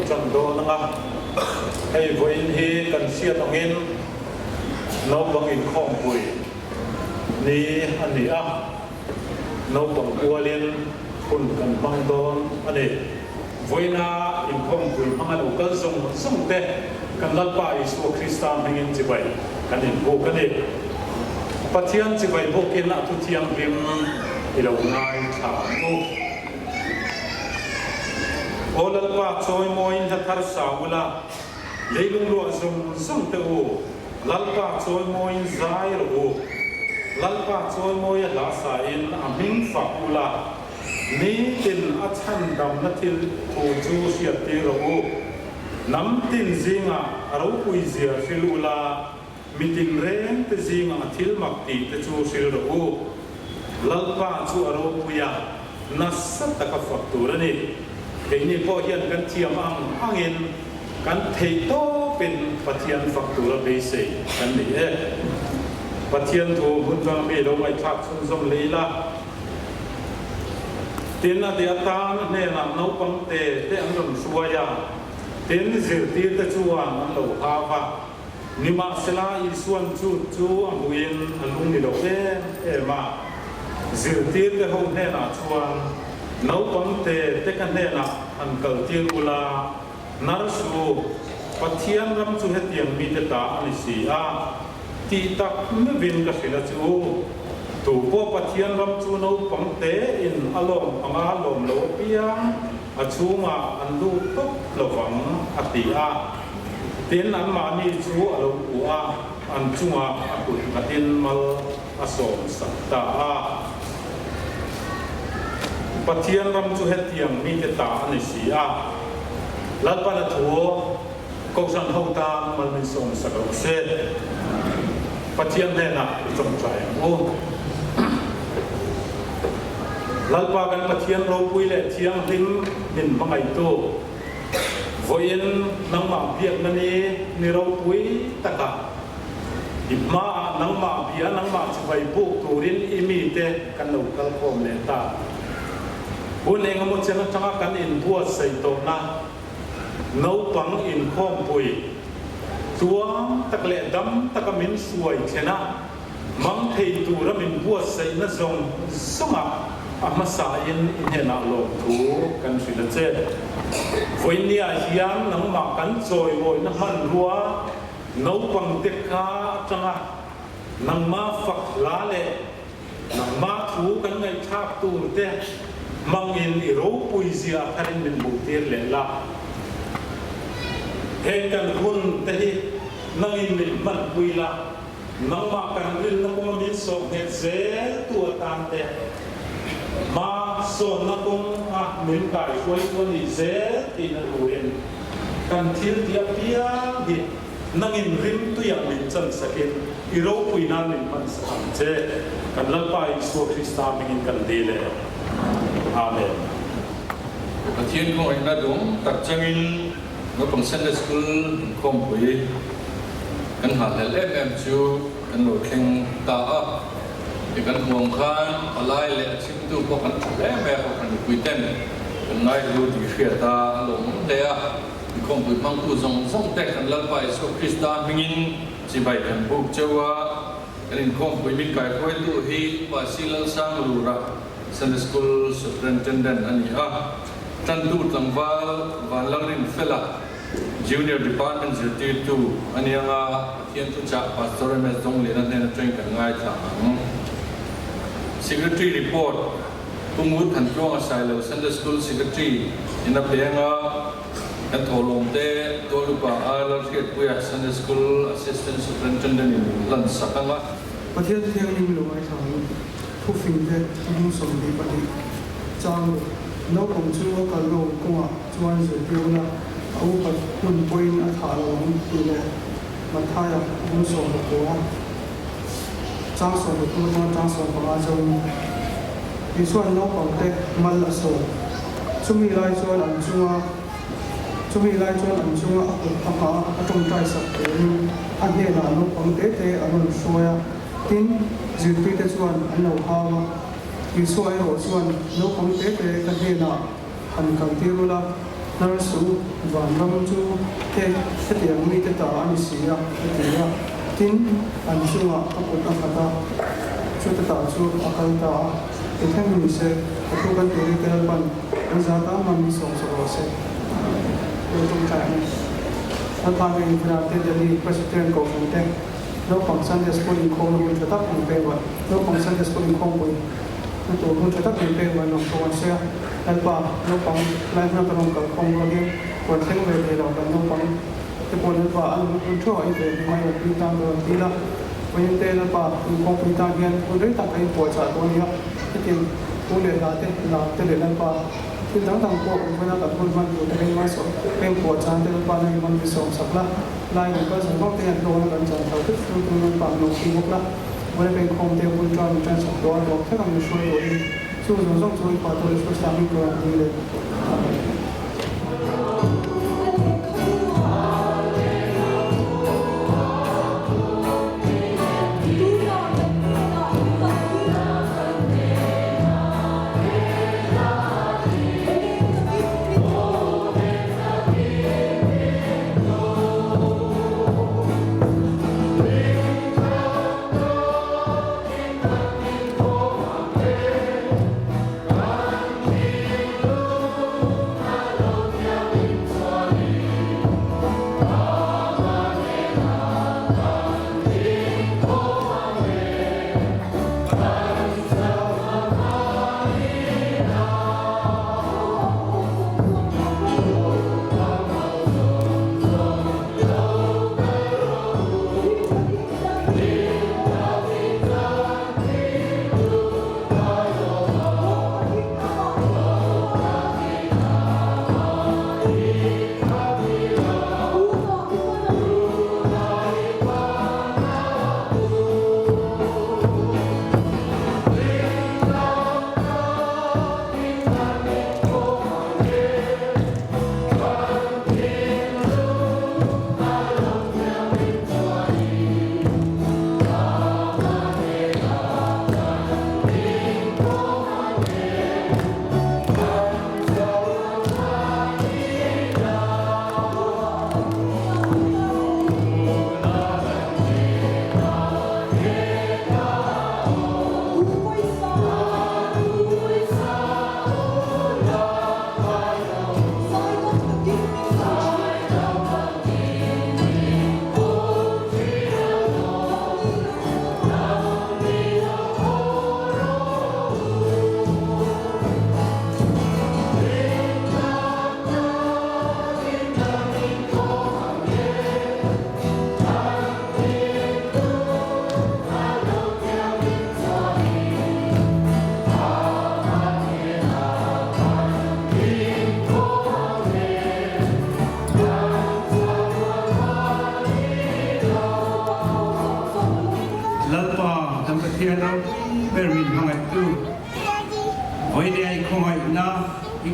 chân đô năng ngam hay với hi cần xiết ông in nấu bằng in không bụi ni anh đi nấu bằng cua liên phun cần băng đôn anh đi với na in không bụi mang ăn uống dùng tệ cần lăn bài số Christian hay in chỉ vậy cần in bộ cần đi bắt thiên chỉ vậy bộ kiến là thu thiang rim lâu ngày thả ô lăn ba trôi môi thật thar sao là lấy lung lụa dùng tự lăn ba trôi môi dài rồi lăn ba trôi môi lá sain aming phật là ní tin ắt chân đầm nát til thu chu siết ti rồi nắm tin riêng aro cùi dìa phiêu là meeting reng te riêng thil mặc ti te chu sil rồi lăn ba chu aro cuia nasat ta ka phật tu ra ni cái này có hiện căn chiêm ăn in căn thầy to bên phát hiện phật tu là bế sĩ căn này phát hiện thu hút vào mấy đâu mai tháp xuân dòng lý là tiền là tiền ta nên là nấu bằng tê tê ăn đồng xua ya tiền dữ tiền ta chua ăn lẩu ha va nhưng mà sẽ là ít xuân chu ăn buin ăn lung đi đâu thế mà dữ tiền ta không nên là chua nấu bằng tê tê cái này là ăn cầu tiền ula narsu phát hiện ram chu hết tiền mi tê ta anh sĩ ti tak me vin ka khila chu tu po phát hiện ram chu nấu bằng tê in alom anga lom lo pia achunga an du top lovang atia tin an ma ni chu alo ua an chunga akut atin mal asom sakta phát hiện ram chu hết tiền mi tê ta anh sĩ lát ba là thua câu sản hậu ta mà mình sống sạch ở xe phát triển này là trong trái ô lát ba cái phát triển lâu quy lệ thiêng linh mình bằng ngày tu với nắng mà việc này ni lâu quy tất cả mà nắng mà bia nắng mà chỉ phải buộc tu đến imi te căn đầu căn khom lệ ta buôn anh một chân trong căn in bua xây tổ na nấu bằng in khom bụi chúa tắc lệ đâm tắc mình xuôi thế na mang thầy tu ra mình bua xây nó rồng sống mà sa in hệ nào lồng thú cần suy luận chết với nia hiếm nắng mà cắn rồi ngồi nó hằn rúa nấu bằng tiết khá chẳng nắng ma phật lá lệ nắng ma thú cắn ngày tháp tu thế mang in iro pui zia kharin min butir le la he kan hun te nang in min man pui la nang ma kan rin na ko min so he ze tu tan te ma so na ko min kai khoi ko ni ze ti na ruin kan thil dia pia di nang in rim tu yang min chan sakin iro pui na min man sa che kan lal pai so Krista min kan dele Amen. Thiên không anh đã đúng tập chân nó bằng Sunday school không bị căn hạt là em chú căn nội khen ta thì căn nguồn khan lại lệ chim tu có căn lẽ mẹ có căn quy tên căn ngay lưu thì phía ta lồng đẻ không bị mang tu dòng dòng tệ căn lăng bài số Christa mình chỉ vậy căn buộc châu căn không bị mình cái khối tu hi và xí lăng sang lù ra Sunday School Superintendent ani tan du tlangwal van langrin fela Junior Department Zirti tu ani anga thian tu cha pastor mes dong le nan na train kan ngai thang Secretary report pumut han tlong asilo Sunday School Secretary ina penga kan tholom te tolupa ala riat puya Sunday School Assistant Superintendent in lan sakanga pathian thiang ning lo ai thang thu phim thế thu som đi bắt đi trang nấu cùng chú cả lô cùng chuan rồi tiêu na ấu bật quân quên ở thả lô từ này mà thay à cũng som được quá trang som được cũng trang som bằng azong đi xuân nấu bằng thế mal là som chúng mình lại chuan ăn chung à thằng họ trong trai sập đến anh nghe là nấu bằng thế anh xoay tin dự bị thế chuan anh nấu hao thì xoay rồi chuan nấu bằng thế cái gì nào hành càng tiêu la nara su van ram chu te tiang mi te ta ani sia te ya tin an chunga kaput akata chu te ta chu akal ta te thang mi se atu kan turi te ban an za ta man mi so se tum ta ni an pa ngai tra te Delhi president ko te no function des ko in ko no te ta in pe wa no function des ko in ko ko to ko te ta in pe wa no ko se an pa no pang lai na ta no ka ko lo ge ko theng ve de lo no pang te ko no pa an tho ai ve mai o pi ta do ti la ko yin te na pa ko pi ta gen ko re ta kai po cha to ni ya te tin ko le la te le na pa tin dang dang ko ko na ka ko man ko te ma so pen po cha te pa na man bi so sak la lai ko sa ko te do na kan cha ta tu tu na pa no ki mo la ko le pen ko te ko tra ni cha so do lo te ka mi so do ni so so so pa to le so sa mi ko ni le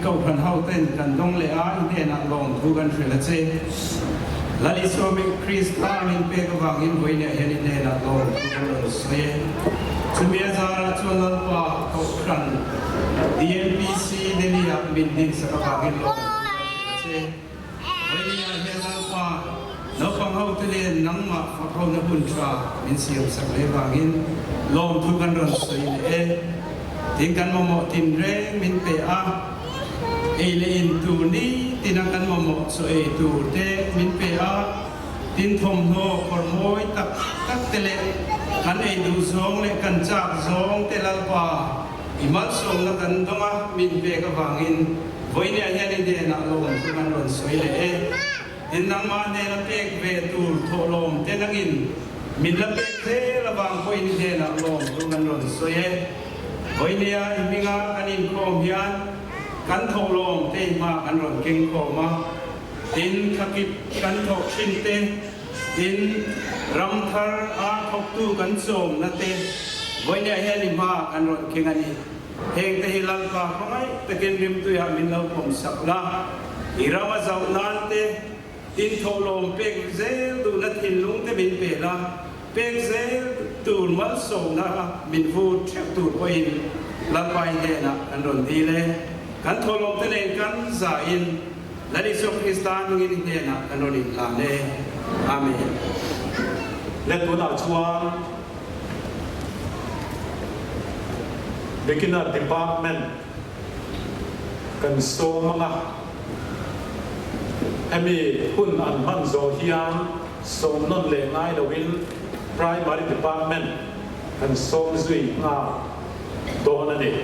câu phần hậu tên cần đông lệ á in thế nặng lòng thu gần phải là chế là lý do mình Christa mình bé cái vàng in với nè hiện in thế nặng lòng thu gần là chế chúng bây giờ là cho lần qua câu khăn DMPC đến đi học mình định sẽ các vàng in lòng chế với nè hiện lần qua nó phong hậu tên nắng mà phát hậu nó bùn trà mình siêu sắc lệ vàng in lòng thu gần là chế tiếng căn mò mò tìm rễ mình bé á in tu ni tinangkan momok so tu te min pea tin thom no kormoi tak tak tele kan du zong le kan chak zong te lalpa imal som na kan donga min pe ka wangin voine hian de na lom kan ron soi le in nang ma ne na pek ve tu tholom te nangin min la pek te la wang ko in de na lom kan ron soi voine ya iminga kanin khom hian kan thâu lom te ma kan ron keng kho ma tin khakip kan thok shin te tin ram thar a thok tu kan som na te voine he ni ma kan ron keng ani heng te hilal ka khoi te ken rim tu ya min lo pom sak la irama zau nan te tin thâu lom pek zel tu na thin lung te min pe la pek zel tu mal som na min vu thek tu ko in la pai de na kan ron ti le kan thô lom tên này kan za in Lali so Krista ngin ne na kanoni la ne amen และตัวหน้าชวนbeginner department กันโซมังให้มีหุ่นอันมันโซเฮียนโซมนนเลงไงดวิน primary department กันโซมซุยงาโดนันเอง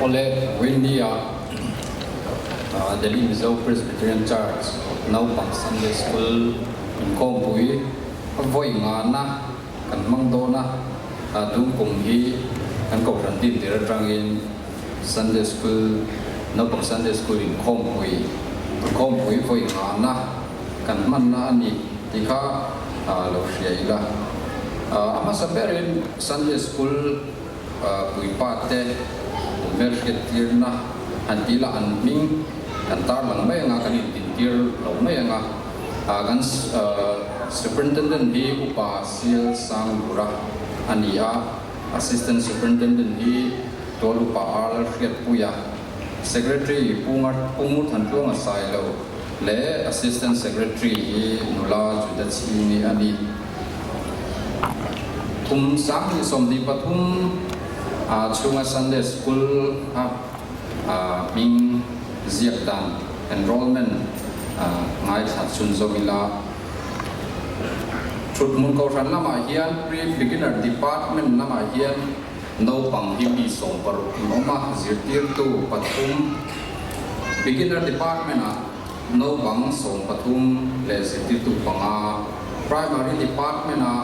Ole Windia Delhi Mizo Presbyterian Church Naupang Sunday School in Kompui voi nga na kan mangdo na dung kung hi kan ko ran din tira trangin Sunday School Naupang Sunday School in Kompui voi nga na kan man na ani tika lo siya ila ama saberin Sunday School pui pate merket tirna antila anming antar lang may nga kanin tintir law may nga gan superintendent di upasil sang gura ania assistant superintendent di tolu pa al riat puya secretary pumut hantu nga sailo le assistant secretary nula judatsi ni ani sang ni somdi patum chunga Sunday School ming ziak dan enrollment ngai that chun zomila ชุดมุนกอรันละมาเฮียน pre beginner department ละมาเฮียนโนปังฮิมีส่งปรุอินอมาจิตติตูปฐุม beginner department อะโนปังส่งปฐุมเลจิตติตูปังอา primary department อะ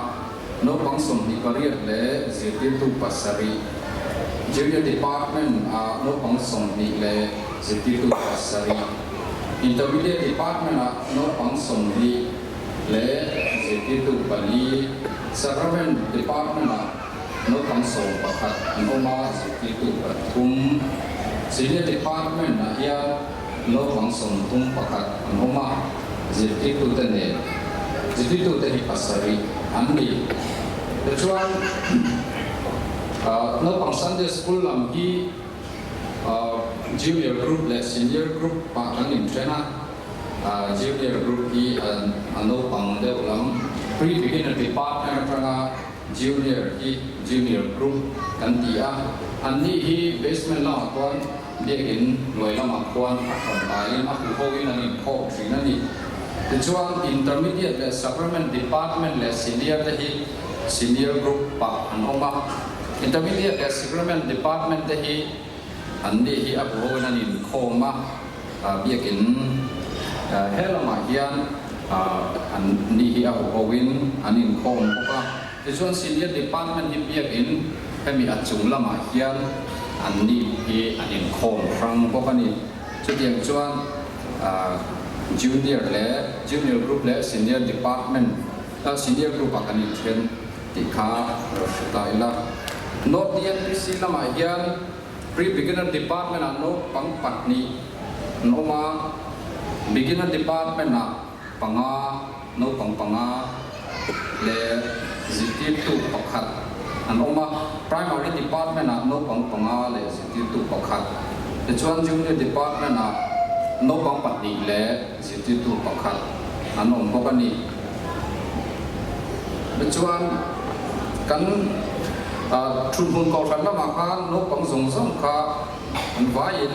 โนปังส่งนิปริยเลจิตติตูปัสสรี junior department อะโนปังส่งนิเลจิตติตูปัสสรี intermediate department อะโนปังส่งนิเลจิตติตูปลี sacrament department อะโนปังส่งปะขัดโนมาจิตติตูปฐุม senior department อะยาโนปังส่งตุงปะขัดโนมาจิตติตูเตเนจิตติตูเตหิปัสสรีอันนี้แต่ช่วงโนปัง Sunday school ลำที่junior group และ senior group ปะกันหนึ่งใช่ไหมjunior group ที่โนปังเดียวลำ pre beginner department พนัก junior ที่ junior group กันที่อันนี้ที่ basement ละมาก่อนเด็กอินหน่วยละมาก่อนอันตายอันคือโควิดนั่นนี่โควิดนั่นนี่แต่ช่วง intermediate และ sacrament department และ senior ที่ senior group ปะอันออกมา intermediate และ sacrament department ที่อันนี้ที่อัพโหนั่นนี่โคมาเบียกินเฮลมาเฮียนอันนี้ที่อัพโหวินอันนี้โคมพวกแต่ช่วง senior department ที่เบียกินให้มีอัจจุละมาเฮียนอันนี้ที่อันนี้โคมครั้งพวกนี้จุดอย่างช่วงjunior และ junior group และ senior department senior group อาการนี้เช่นติดขาเราสุดท้ายละ note เรียนที่สิ่งละมาเฮียน pre beginner department อ่ะ note ปังปัดนี้ note มา beginner department อ่ะปังอา note ปังอาและจิตติตูปขัดอันออกมา primary department อ่ะ note ปังอาและจิตติตูปขัดแต่ส่วน junior department อ่ะโนบังปัดนี้และจิตติตูปขัดอันนั้นพวกนี้เป็นส่วนกันชุมพลกอชันละมาคันโนบังสงสงค่ะอันว่าอิน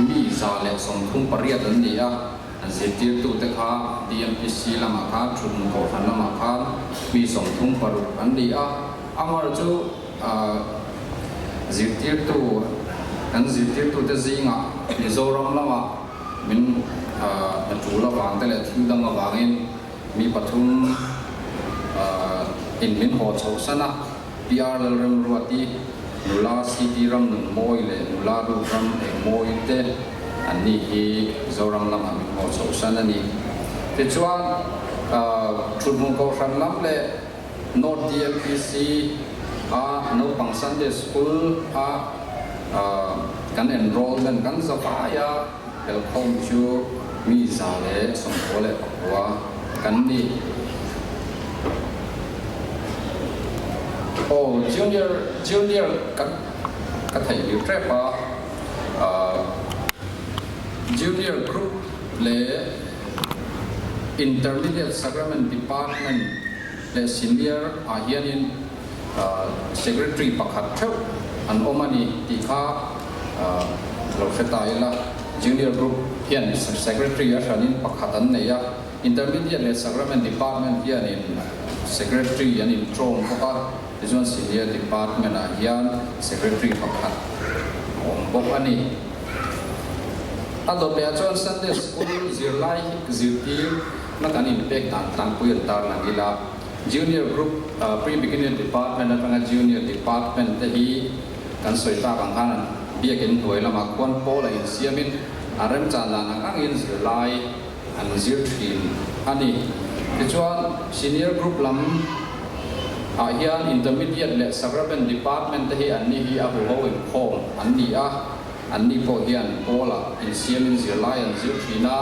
มีซาเลสงทุ่งปริยัตินี้อันจิตติตูเตค่ะ DMPC ละมาคันชุมพลกอชันละมาคันมีสงทุ่งปรุอันนี้อามาร์จูจิตติตูอันจิตติตูเตจิงมิโซรัมละมามินจูละวางแต่ละทิ้งดังละวางอินมีปฐุมอินมินหอชาวสนะพีอาร์ลเริ่มรัวตีนุลาซีตีรัมหนึ่งโมยเลยนุลาดูรัมเอกโมยเตอันนี้ที่โซรัมละมามินหอชาวสนะนี่แต่ช่วงชุดมุงกอชันลำเลยโนด DMPC โนดปัง Sunday school กัน enrollment กันสบายwelcome to มีสาเลสมโภเลปักว่ากันนี่โอ้ junior กันไทยอยู่แค่ปะjunior group และ intermediate sacrament department และ senior อาเฮียนินsecretary ปักขัดเท่าอันอมานีที่ข้าเราเสตายละ junior group เฮียน secretary อาชานินปักขัดอันเนี่ย intermediate และ sacrament department เฮียนิน secretary อันนี้ตรงเพราะว่าที่ส่วน senior department อ่ะเฮียน secretary ปักขัดบอกอันนี้อันต่อไปส่วน Sunday school จิไลจิตีนักการอินเป็กต่างๆผู้ยันตาหลังกีฬา junior group pre beginner department และ junior department ที่กันสวยตาบางท่านเบียกินถวยละมาควนโปละอินเซียมินอารมณ์จานนังอินจิไลอันจิทีนอันนี้ที่ส่วน senior group ลำอาเฮียน intermediate และ sacrament department ที่อันนี้ที่อาหัววินโคมอันนี้พอเฮียนโปละอินเซียมินจิไลอันจิทีน่า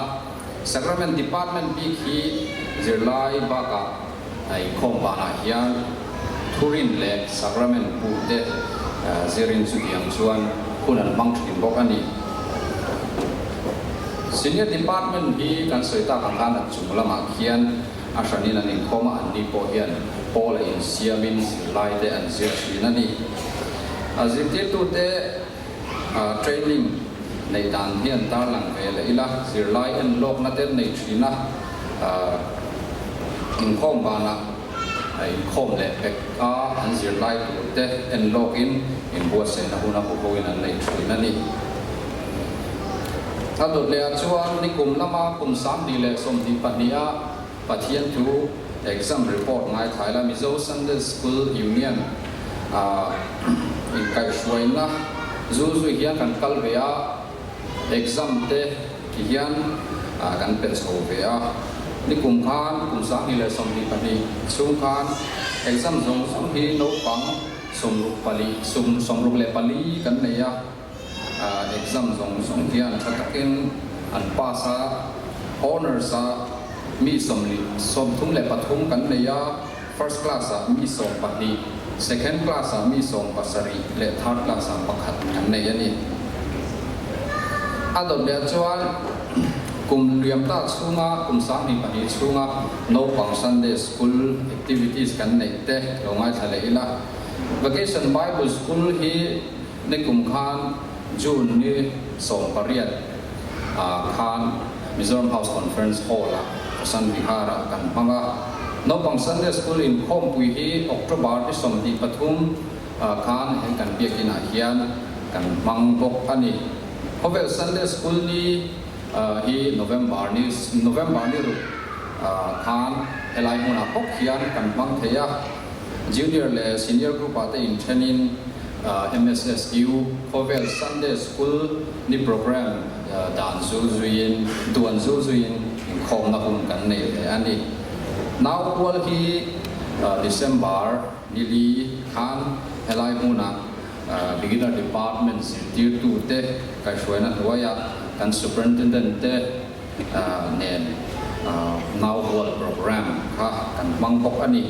sacrament department ปีคีจิไลบากะไอ้โคมบานาเฮียนทุรินและ sacrament ปูเตเซรินสุยังส่วนคุณอันบังทิมบอกอันนี้ senior department ที่กันสวยตาบางท่านจุ่มละมาเขียนอาชนีนันนี่โคมาอันนี้พอเฮียนโปละอินเซียมินไลเตอันเซียชีนันนี่จิตติตูเตtraining ในด้านเฮียนตาหลังเวลอีละสิไลอันโลกนัดเต้นในชีนะ in com bana in com le pek a an zir lai tu te en login in buat se na huna ko in an nei thin ani ta dot le chuan ni kum lama kum sam di le som di pania pathian tu exam report ngai thaila mizo Sunday School Union in kai shwaina zu hian kan kal vea exam te hian kan pen so vea ni kum khan kum sang ni le som ni pani chung khan exam zong som hi no pang som ru pali som ru le pali kan nei ya exam zong som hian thatakin an pasa honors mi som li som thum le pathum kan nei ya first class mi som pani second class mi som pasari le third class pakhat kan nei ani adon le chuan kum liam ta chunga kum sang ni pani chunga no pang Sunday School activities kan nei te longai thale ila vacation Bible School hi ne kum khan June ni som pariat khan Mizoram House Conference Hall San Vihara kan manga no pang Sunday School in khom pui hi October ni som di pathum khan hen kan biakina hian kan mang bok ani hovel Sunday School ni hi November ni ru khan helai huna hok hian kan mang theya junior le senior group ate in training MSSU hovel Sunday School ni program dan zuin duan zuin khom na hun kan nei le ani now kwal hi December nili khan helai huna beginner departments tier 2 te kai shwaina tuaya kan superintendent te nen now whole program ha kan mangkok ani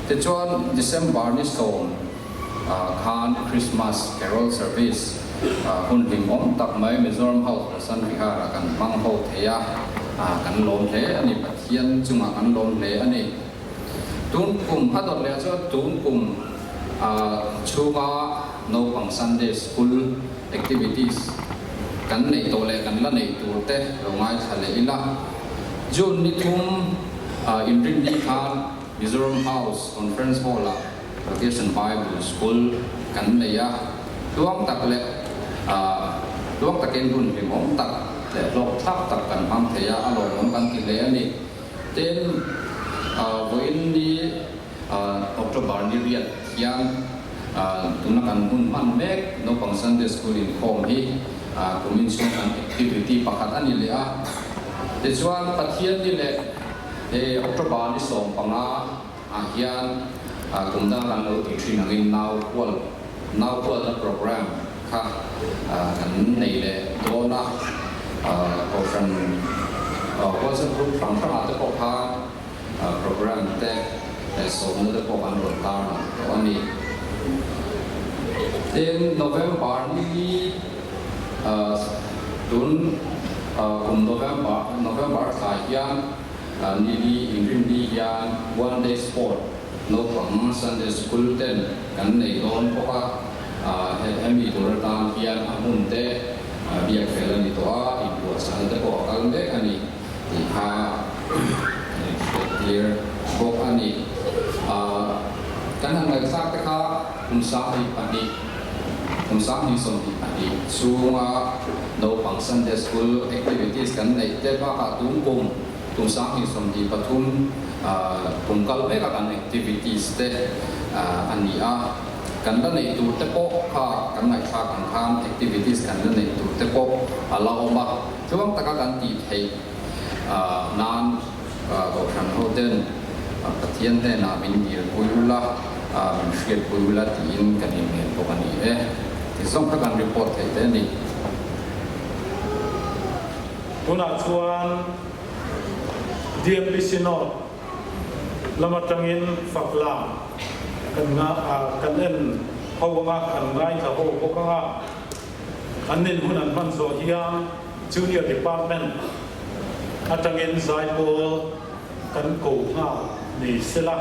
te chuan December ni som khan Christmas carol service hun him om tak mai Mizoram House San Vihara kan mang ho theya kan lom the ani pathian chunga kan lom le ani tun kum adot le cho tun kum chunga no pang Sunday School activities kan nei to le kan la nei tur te longai thale ila June ni thum in Rindi Khan Mizoram House Conference Hall Vacation Bible School kan nei ya luang tak le luang takin hun hi mom tak le lok thak tak kan mang theya alo mom kan ki le ani ten voin ni October ni riat hian tunakan hun man mek no pang Sunday School in khom hi community activity pakhat ani le a te chuan pathian ni le October ni som panga hian kumda lan lo ti thin angin now kwal program kha kan nei le dona option was a group from the kokha program te so no the kokha ro ta oni in November ni tun November sa hian ni in hian one day sport no pang Sunday School ten kan nei don kokha hemi tur ta hian amun te biak fel ni to a in buat san te ko kal de ani ti ha clear bok ani kan hang lai sak te kha sa hi pani sa hi som hi pani sunga no pang Sunday School activities kan nei te ba ka tum sa hi som di pathum tum kal me ka kan activities te ani a kan da nei tu te po kha kan ngai kha kan khan activities kan da nei tu te po ala oma chuang taka kan ti thei nan go khan hoten pathian te na min dir puila min shriat puila tin kan in men po kan ni ti song ka kan report thei te ni tuna chuan DMPC North lamatangin fakla kan en hawanga kan ngai tha ho kokanga anin hunan man zo hiam junior department atangin zaipo kan ko nga ni sela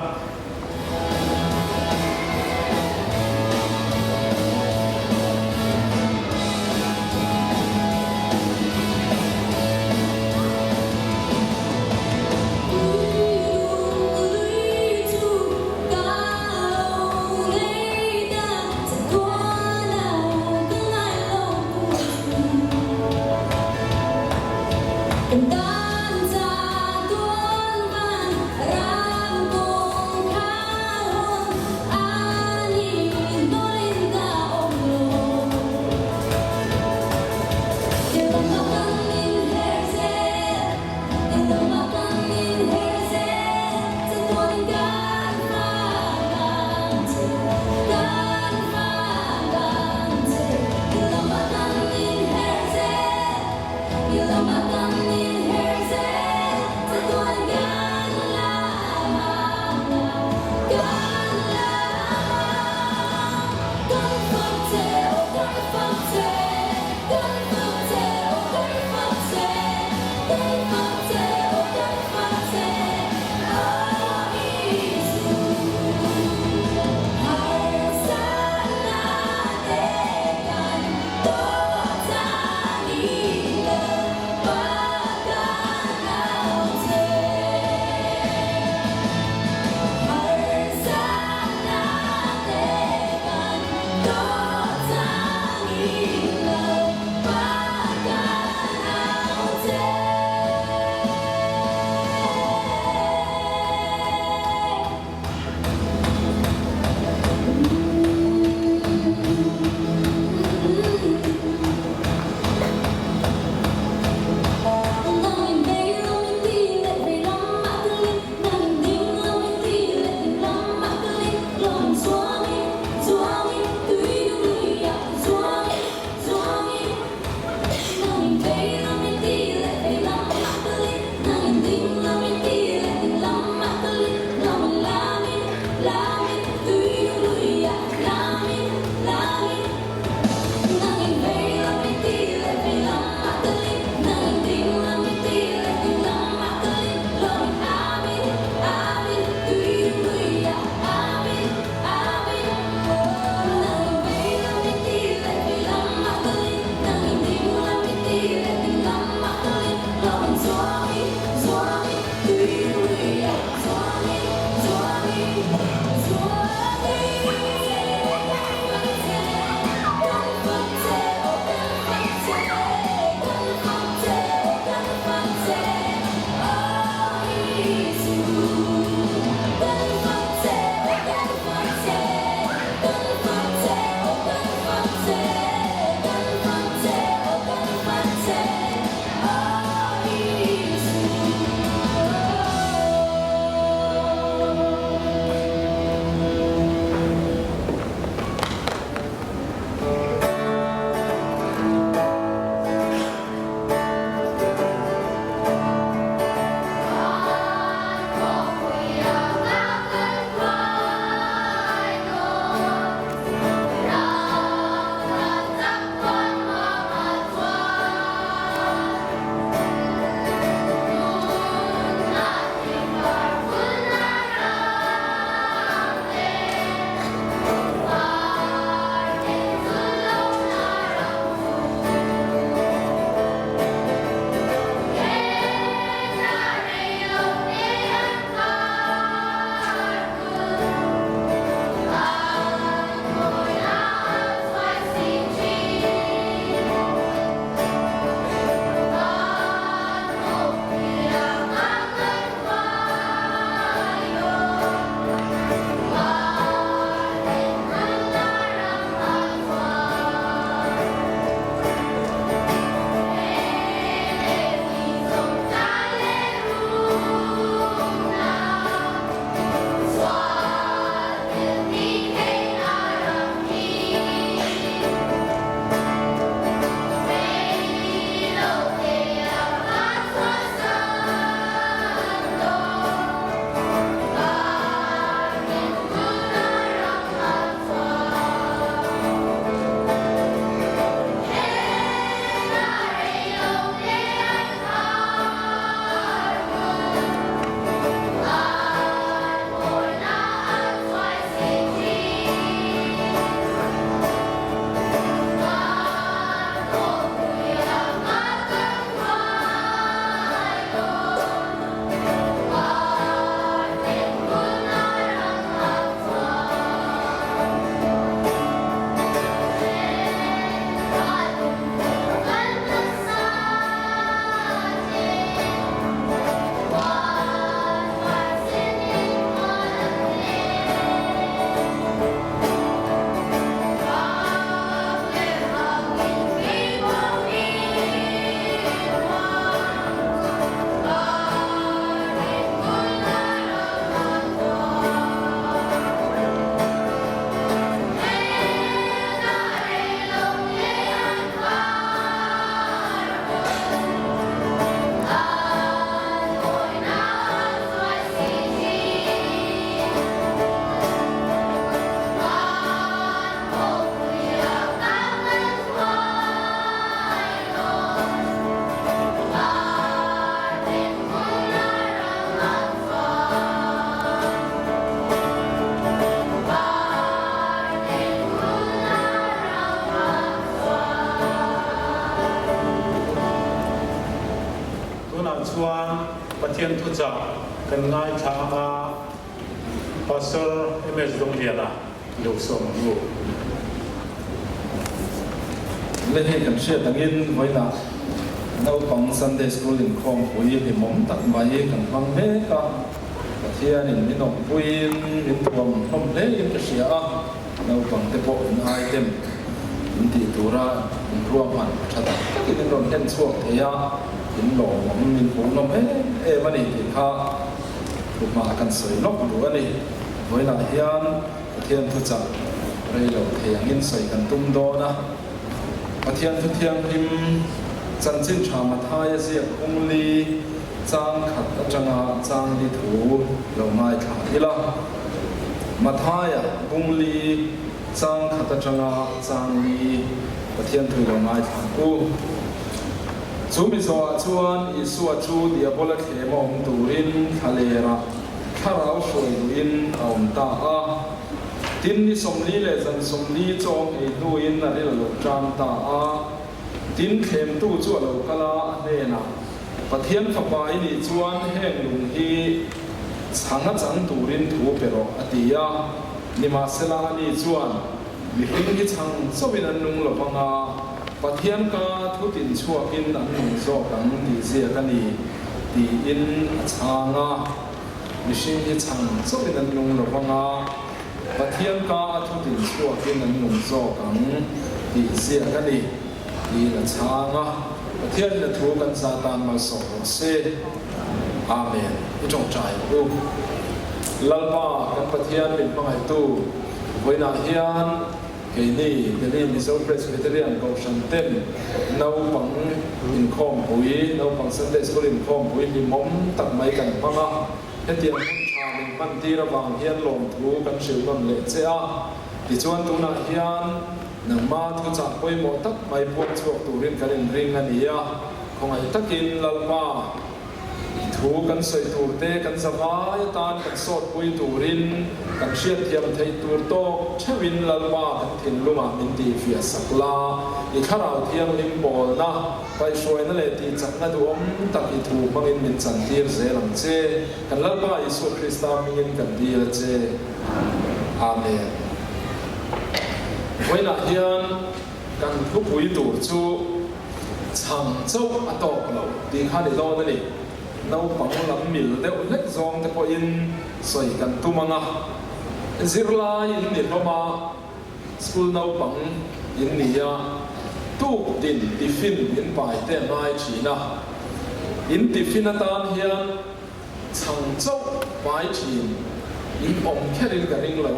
pathian thu cha kan ngai thanga pastor ms dong liana lo som lu lên hệ cần sửa tăng in với là đâu bằng Sunday school in khom bùi thì mong tặng máy cần văng hết cả thiên in mình nộp bùi in tuồng không lấy in cái sửa đâu bằng cái bộ hai tem in thì tu ra in ruộng hẳn chặt các cái những đòn hen suộc thế à in lò mong mình cũng nộp hết em anh thì ha cũng mà cần sửa nóc đủ anh với là hiền thiên thu chặt đây là thể in sửa cần tung đo na thiên thu thiên him chân chính cha mặt hai diệt ung ly trang khát trang trang đi thủ lâu mai thả đi la mặt hai ung ly trang khát trang đi thiên thủ lâu mai thả u chú mi so chuan isu chu dia bola khe mom turin khalera kharau soi in aum ta a tin ni somli le zan somli chong e nu in na rel lo tram ta a tin khem tu chu lo kala ne na pathian khapa ini chuan heng lung hi changa chang turin thu pero atia nima sela ani chuan mi hing hi chang sobin an nung lo panga pathian ka thu tin chuakin an nung zo kan ti zia kani ti in changa mi hing hi chang sobin an nung lo panga pathian ka thu tin chuakin an nung zo kan ti zia kani đi là changa thiên là thu kan satan mal so se amen cái trong trái u lalpa kan pathian bin pangai tu với na hian cái này Mizo Presbyterian cầu sanh tên nấu bằng in khom bùi nấu bằng Sunday school in khom bùi đi mong tặng mấy cần panga cái tiền không cha mình ban ti ra vàng hian lồng thu kan siêu lon lệ che a thì chuan tu na hian nang ma thu cha poi mo tak mai pon chuak turin kan ring ania khong ai takin lalpa thu kan soi tur te kan zawai tan kan sot pui turin kan hriat thiam thei tur to chawin lalpa kan thin luma min ti fia sakla i kharau thiam lim bol na pai soi na le ti chakna du om tak i thu bangin min chan tir zelang che kan lalpa Isu Krista min kan dir che amen với lại hiền cần thúc bùi tổ chu chẳng châu atop lâu đi khai để lo đây nấu bằng lắm mil để ổn định zong để có in soi cần tu manga zirla in để Roma school nấu bằng in nia tu din tiffin in bài để mai chỉ na in tiffin tan hiền chẳng châu bài chỉ in ông khét in cái ring lại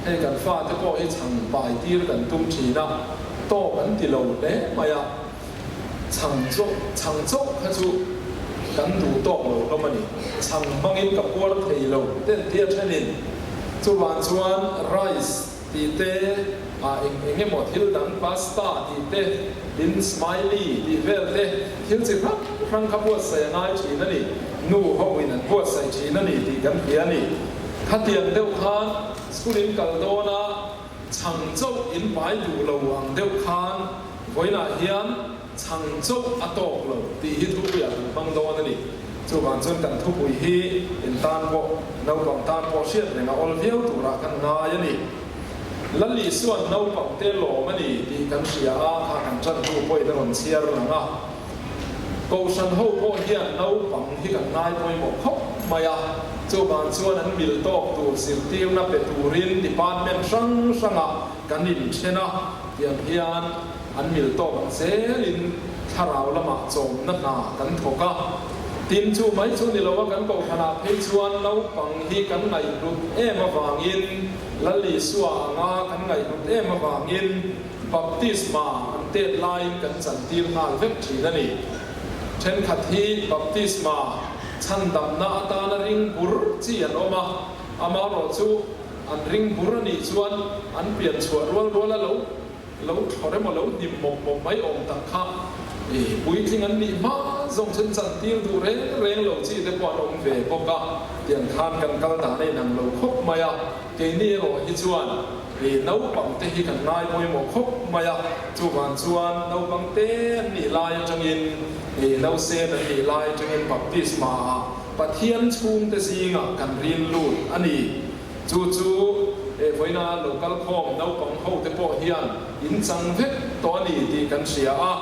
hay cần pha cho cô ấy chẳng bài tiêu cần tung chỉ na to cần thì lâu đấy mà ya chẳng chốc hay chú cần đủ to lâu lắm mà đi chẳng bằng in cặp quan thì lâu đến tiệt cho nên chú bạn chuan rice thì té anh em một thiếu đắng pasta thì té đến smiley thì về té thiếu gì khác răng cặp quan sai ngay chỉ nó đi nu họ mình ăn quan sai chỉ nó đi thì cần kia đi khát tiền đâu khan school in Caldona chẳng châu in bài đủ lâu ang đeo khan với là hiền chẳng châu atop lâu thì hít thu bia bằng đo này chú bạn chân cần thu bùi hi in tan bộ nấu bằng tan bộ xiết để mà ôn phiêu tụ ra căn ngay này lần lì xuân nấu bằng tê lỗ mà đi thì cần xia ha cần chân thu bùi để còn xia rồi na cầu sân hậu bộ hiền nấu bằng hi cần ngay bùi một khóc mà ya chú bạn chuan an mil tok tu sil tiêu na pe turin department sang sanga kan in chena tiang hian an mil tok selin tharau lama chom na na kan thoka tin chu mai chu ni lawa kan ko khana phei chuan no pang hi kan ngai lut em awangin lali suwa nga kan ngai lut em awangin baptisma an te line kan chan tir nal vek thina ni then khat hi baptisma chan dam na ta na ring bur chi an oma ama ro chu an ring bur ni chuan an pian chua rol rol la lo thore mo lo nim mom mai om ta kha e bui thing an ni ma zong chen chan tir du reng lo chi te pon om ve boka tian khan kan kal da nei nang lo khop maya ke ni ro hi chuan e nau pang te hi kan ngai moi mo khop maya chu ban chuan nau pang te ni lai changin e nau se na ni lai changin baptisma pathian chung te singa kan rin lut ani chu voina local form no pang ho te po hian in chang vek to ni ti kan sia a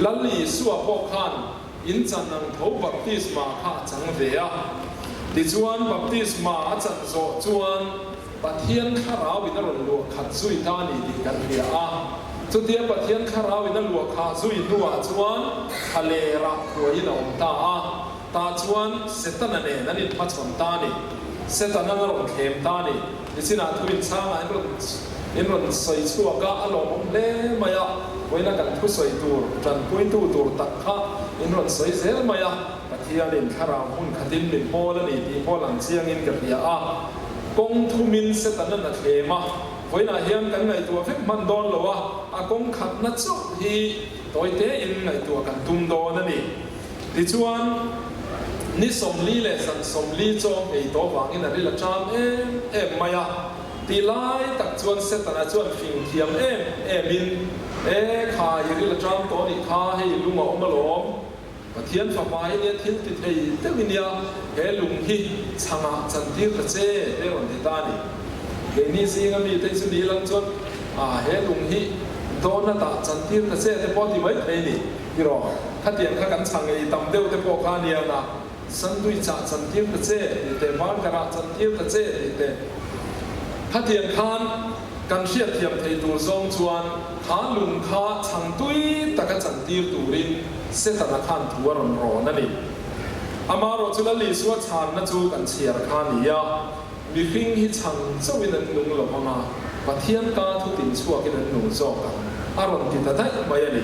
lalli suwa po khan in chan nang tho baptisma kha chang ve a ti chuan baptisma a chan zo chuan pathian kharau in ron lu khat zui ta ni ti kan ria a chu tia pathian kharau in lu kha zui nuwa chuan khale ra ko in om ta a ta chuan setana ne nanin pachon ta ni setana ron khem ta ni isina thuin changa in ron soi chua ka alom le maya voina kan thu soi tur tran pui tu tur tak kha in ron soi zel maya pathian in kharau hun khatin min pol ani ti polang chiang in ka ria a kong thu min setana na khema voina hian kan ngai tu vek man don lowa a kong khat na chu hi toite in ngai tu kan tum don ani ti chuan ni somli le san somli chom ei to wangin a rila cham em maya ti lai tak chuan setana chuan fing thiam em in kha i rila cham to ni kha hei lunga omalom pathian fa mai ne thil ti thei te winia he lung hi changa chantir ka che te ron ti ta ni ke ni singa mi te chu ni lang chuan he lung hi dona ta chantir ka che te po ti mai thei ni iro khatian kha kan chang ei tam deu te po kha nia na sandui cha chantir ka che te ban kara chantir ka che te khatian khan kan hriat thiam thei tur zong chuan kha lung kha chang tui taka chantir turin setana khan thuaron ro na ni amaro chula li suwa chan na chu kan chiar kha nia mi hring hi chang chawin an nung lo manga pathian ka thu tin chuwa kin an nung zo ka aron ti ta dai mai ani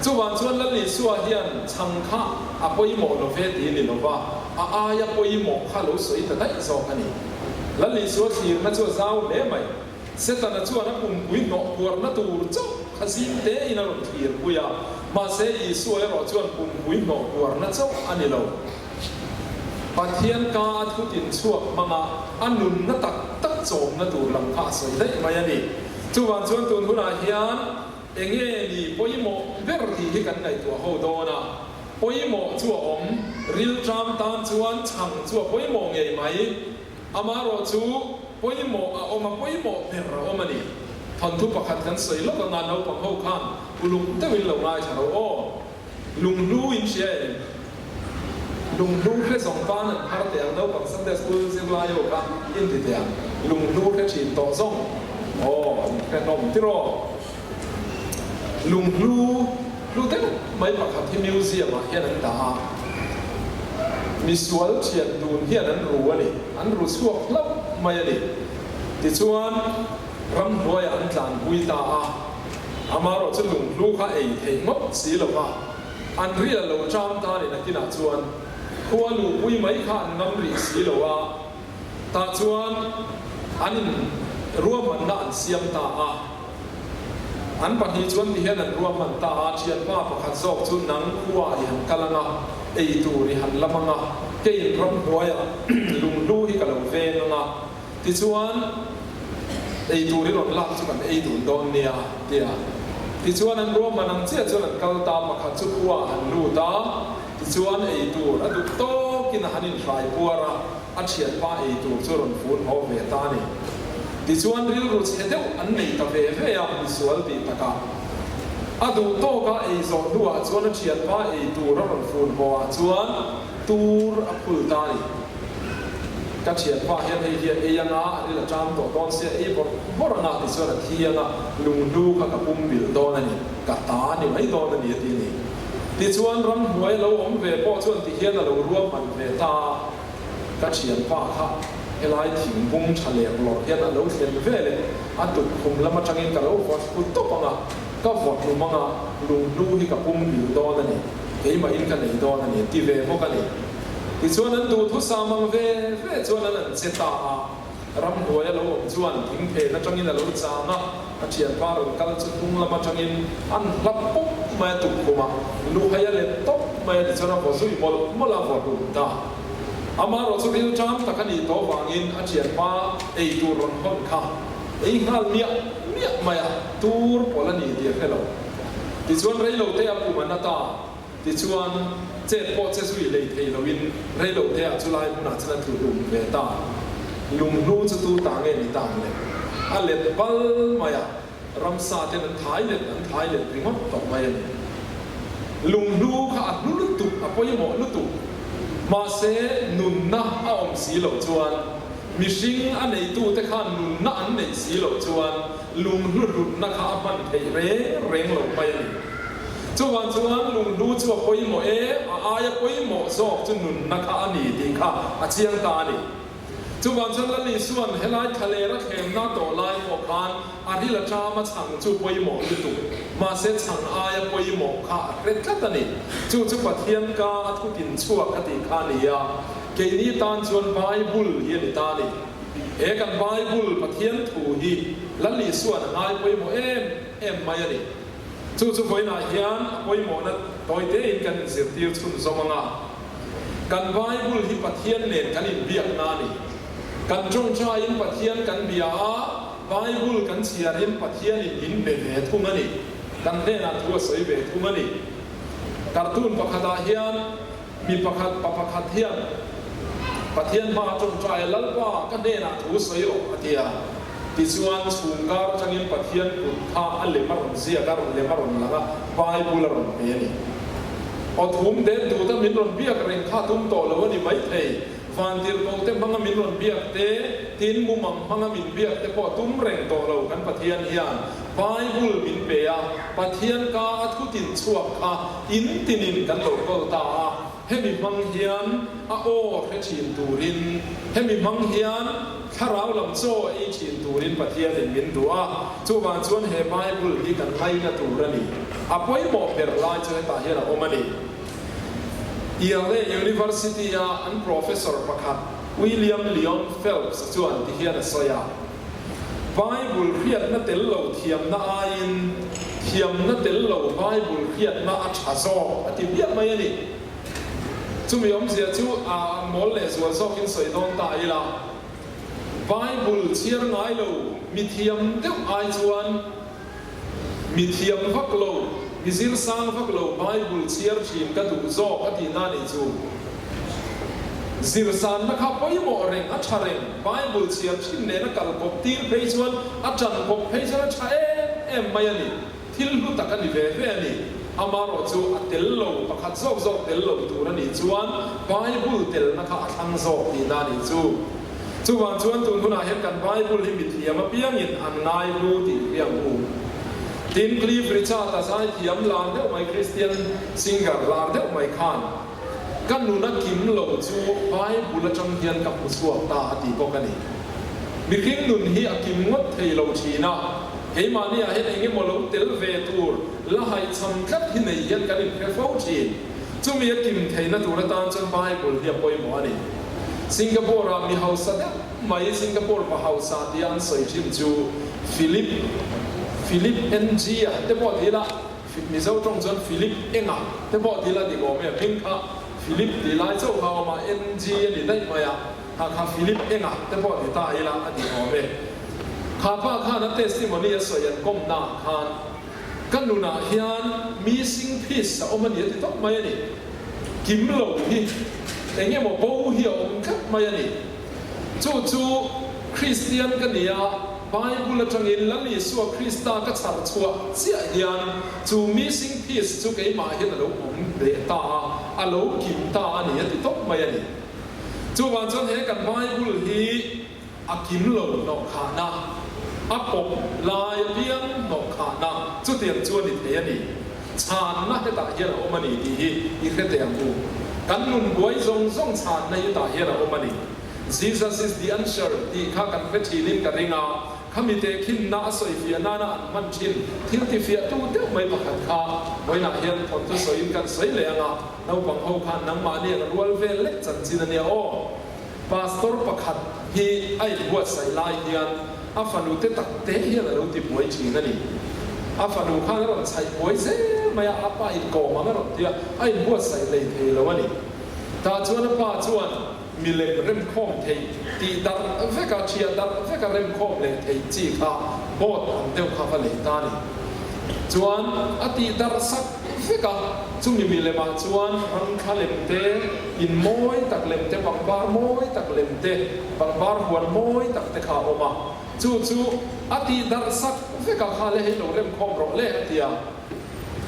chuwan chuan la li suwa hian chang kha apoi mo lo ve ti ni lo wa a ya poi mo kha lo soi ta dai zo ka ni la li suwa thir na chu zau le mai setana chuan a pum pui no kur na tur chu khazin te ina ron thir puya ma se i suwa ro chuan pum pui no kur na chu ani lo pathian ka thu tin chuak manga anun na tak chom na tur lam kha soi dai mai ani chuwan chuan tun huna hian enge ni poimo ver hi kan ngai tu ho do na poimo chu om ril tram tan chuan chang chu poimo ngei mai amaro chu poimo oma poimo per omani thon thu pakhat kan soi lo na no pang ho khan ulung te wil lo ngai charo o lung lu in she lung lu khe song pan har te no pang sunday school sim la yo ka in ti te lung lu khe chin to song o khe nom ti ro lung lu te mai pakhat hi museum a hian an da visual chian dun hian an ru ani an ru suak lau mai ani ti chuan ram hnuai an tlan pui ta a amaro chu lung lu kha ei thei ngop si lo ka an ria lo cham ta ni nakina chuan khua lu pui mai kha an ngam ri si lo a ta chuan anin ruam an na an siam ta a an pahni chuan ti hian an ruam an ta a thian pa pakhat zawk chu nang khua i han kalanga ei turi han lamanga ke in ram hnuai a lung lu hi ka lo ve nga ti chuan ei turi ron lak chu kan ei dun don nia tia ti chuan an ruam manang chia chuan an kal ta pakhat chu khua an lu ta ti chuan ei tur adu to kin hanin rai puara a thian pa ei tur chu ron fun ho ve ta ni ti chuan ril ru che deuh an nei ta ve ve a visual ti taka adu to ka ei zo nuwa chuan a thian pa ei tur ron fun ho a chuan tur a phul ta ni ka thian pa hian hei hian ei anga ri la cham to don se ei bor anga ti chuan a thianga lung lu kha ka pum bil don ani ka ta ni mai don ani ti ni ti chuan ram hnuai lo om ve po chuan ti hian a lo ruam man ve ta ka thian pa kha helai thing bung thalek lo hian a lo thlen ve le a tu khum lama tangin ka lo vot pu to panga ka vot lu manga lung lu hi ka pum bil don ani ei ma in ka nei don ani ti ve mo ka ni ti chuan an du thu samang ve chuan an cheta a ram hnuai lo om chuan thing phe na tangin a lo changa a thian pa ro kal chu tung lama tangin an hlap pum mai tu khuma lu haya le top mai ti chuan a bo zui mol mola vot lu ta amaro chu bil cham takani to wangin a thian pa ei tur ron hon kha ei ngal mia maya tur polani ti hello ti chuan rei lo te a pu manata ti chuan เจ็ดโปเจสุยเลยเทลวินเรโลเทียจุลายมุนาชนะถูลุมเวตาลุมนู้จะตูต่างเงินต่างเลยอันเล็ดบัลมายารำซาเทนันท้ายเล็ดริมดตกมาอย่างลุมนู้ข้าอัดลุตุอภัยหมอลุตุมาเสนุนนะอาอมสีเหลาจวนมิชิงอันไหนตู้แต่ข้านุนนะอันไหนสีเหลาจวนลุมลุดนะข้ามันเทเร่งลงไปจวนลุงดูจวบปอยหมออายปอยหมอซอกจนุนนักอันนี้ดีค่ะอาเชียงตานี่จวนละลิส่วนเฮลัยทะเลรักเข็มหน้าต่อลายหมอกการอันที่ละจามาสั่งจูปอยหมอยุตุมาเสสั่งอายปอยหมอค่ะเร็ดกัตนี่จูปะเทียนกาทุกินชั่วกติคานียาเกนี้ตานชวนไบเบิลเฮียนิตานี่กันไบเบิลปะเทียนถูฮีละลิส่วนอายปอยหมอไม่นี่จู่ๆไปน่ะเฮียนไปหมอนั่นต่อยเตะอินกันเสียทีชุนสมงะกันไบเบิลที่ปัทเทียนเน็ตกันอินเบียกนานี่กันจงใจอินปัทเทียนกันเบียไบเบิลกันเสียรินปัทเทียนอินเบเวทุมันนี่กันเดน่ะทัวสวยเบทุมันนี่การ์ตูนปะขัดเฮียนมีปะขัดเฮียนปัทเทียนมาจงใจลัลว่ากันเดน่ะทัวสวยออกเทียที่ส่วนสูงการจังอินปัทเทียนกุท่าอันเลมารุนเสียการุนเลมารุนละไบเบิลรุนเบียนี่พอทุ่มเด็ดดูแต่มินรุนเบียกเร่งข้าทุ่มโตแล้ววันนี้ไม่เทฟันที่เราเต็มพังมินรุนเบียกเตทินมุมังพังมินเบียกเตพอทุ่มเร่งโตเรากันปัทเทียนเฮียนไบเบิลมินเบียปัทเทียนกาทุตินชัวข้าอินตินินกันโลกตาให้มีมังเฮียนโอ้ให้ชินตูรินให้มีมังเฮียนถ้าเราลำโซ่ไอชินตูรินปัทเทียนมินดัวจูบานชวนเฮไบเบิลที่กันไล่กันตูรันนี่อภัยบอกเปิดไลน์จะให้ตาเฮียนโอมันนี่University อัน Professor ประคัด William Leon Phelps ชวนที่เฮียนสยามไบเบิลเขียนนั่นเตลโลเทียมน่าอินเทียมนั่นเตลโลไบเบิลเขียนน่าอัจฉริยะที่เบียดไม่นี่จู่มีอมเสียจู่มอลเลสวันสองกินสวยโดนตายละไบเบิลเชียร์ไงโลมีเทียมเด็กไอจวนมีเทียมฟักโลมีซิลซังฟักโลไบเบิลเชียร์ทีมกันดูโซ่กันที่นั่นจู่ซิลซันนะครับไปหมอเร่งอัจฉริยะไบเบิลเชียร์ทีมเนี่ยนักการกบตีนเพย์ชวนอาจารย์กบเพย์ชวนใช้ไม่นี่ที่รู้ตักกันดีเว่นี่อามาโรจูเตลโลประคัดโซเตลโลตัวนั้นนี่จวนไบเบิลเตลนะครับทั้งโซ่ที่นั่นนี่จู่วันชวนตุนทุนอาเห็นกันไบเบิลลิมิตเทียมเพียงอินอันนายรู้ที่เพียงอูทีมคลีฟริชาร์ดสายเทียมลานเดอร์ไม่คริสเตียนซิงเกอร์ลานเดอร์ไม่คานกันนุนักกิมโลจู่ไบเบิลจังเฮียนกับผู้สวดตาตีก็กันนี่บิคิงนุนฮีอากิมงดเทโลชีน่าเฮมานี่เห็นเองโมโลเตลเวตูร์ละให้สำคัญที่ในยันกันอินเพรฟชีจู่มีอากิมเทนตัวละตานจนไบเบิลเฮียปอยหมอนี่สิงคโปร์มีเฮาส์เดไม่สิงคโปร์มาเฮาส์ที่อันใส่ชิมจู่ฟิลิปเอ็นจีเทปอดีละมิเจ้าจงจนฟิลิปเองเทปอดีละดีกว่าไม่พิงค่ะฟิลิปดีไลเจ้าเขามาเอ็นจีนี่ได้ไหมข้าฟิลิปเองเทปอดีตายละดีกว่าไม่ข้าพาข้านักเทศที่มันนี่สวยก้มหน้าข้ากันนูน่าเฮียน missing piece โอ้มันนี่ที่ต้องไม่นี่กิมโลที่แต่เงี้ยมันโบ้เหี่ยวกันไม่นี่จู่คริสเตียนกันเนี่ยไบเบิลจังอินลันนี่สัวคริสตาก็ชัดชัวเสียเฮียนจู่ missing piece จู่เกี่ยมาเห็นอะไรผมเดตาอะไรกิมตาอันนี้ที่ต้องไม่นี่จู่วันจันทร์เห็นกันไบเบิลที่อากิมโลนกขานาอาปบลายเลี้ยงนกขานาจู่เตียนจวนนี่เทียนี่ชาญนะที่ตาเฮียนโอมันนี่ดีอีกแค่เตียงกูกันนุ่นบวยทรงชาญในตาเฮียนโอมันนี่ Jesus is the answer ที่ข้ากันเวทีลินกันเองข้ามีแต่ขินน่าสวยเฟียน่ามันชินที่ที่เฟียตู้เดียวไม่ประคัดข้าไว้หน้าเฮียนทนทุสวยกันสวยเลยเราบังเอาขันนังมาเนี่ยรัวเวลเล็กจันจินเนี่ยโอ้พาสตอร์ประคัดฮีไอ้บวชใส่ลายเฮียนอาฟันูเตตักเตะเฮียนเราติดบวยจีนั่นนี่อาฟันูข้าเราใส่บวยเซ่ไม่อาป้าอีกโกมันเราเดียไอ้บวชใส่เลยเทแล้ววะนี่ตาชวนป้าชวนมีเล็กเริ่มคมเทตีดันเฟกาเชียดันเฟกาเริ่มคมเลยเทจีข้าบอดอันเดียวข้าฟันเลยตานี่จวนอตีดันสัก ฟิกะจุ่มมีเลมาชวนรังคาเลมเตอินมอยตักเลมเตบังบาร์มอยตักเลมเตบังบาร์หัวมอยตักเตขาออกมาจู่ๆอดีตดาร์สักฟิกะข้าเลยให้เราเริ่มคอมรอเล่เตีย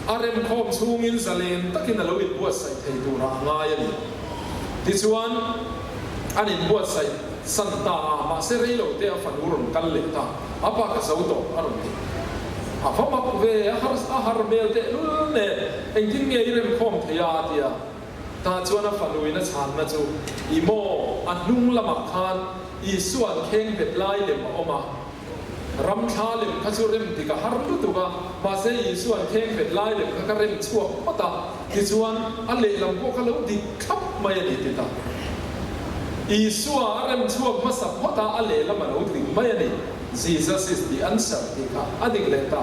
อารมณ์คอมชูงินสเลนตักินเราอินบัวใส่เทดูร่างง่ายนี่ที่ชวนอันอินบัวใส่สันตามาเสรีเราเตียฝันอุรนกันเล็กตาอาปากสาวโตอารมณ์อาฟ้ามาเวอาหารเมลเตลุลเนเอ็งทิ้งเงี้ยเริ่มคอมเทียเตียตาชวนฝันอุยนัชานนะจูอีโมอันนุ่งละมักคานอีส่วนเข่งเป็ดไล่เด็มออกมารำชาเล็มข้าชูเร็มติกะฮารุตุกะมาเสียส่วนเข่งเป็ดไล่เล็มข้าเร็มชั่วปะตาที่ส่วนอันเล่ลำพวกเขาเล่าดิขับไม่ดีติตาอีส่วนเร็มชั่วมาสับปะตาอันเล่ลำมันเอาดิไม่ดี Jesus is the answer ติกะอดีตเล็กตา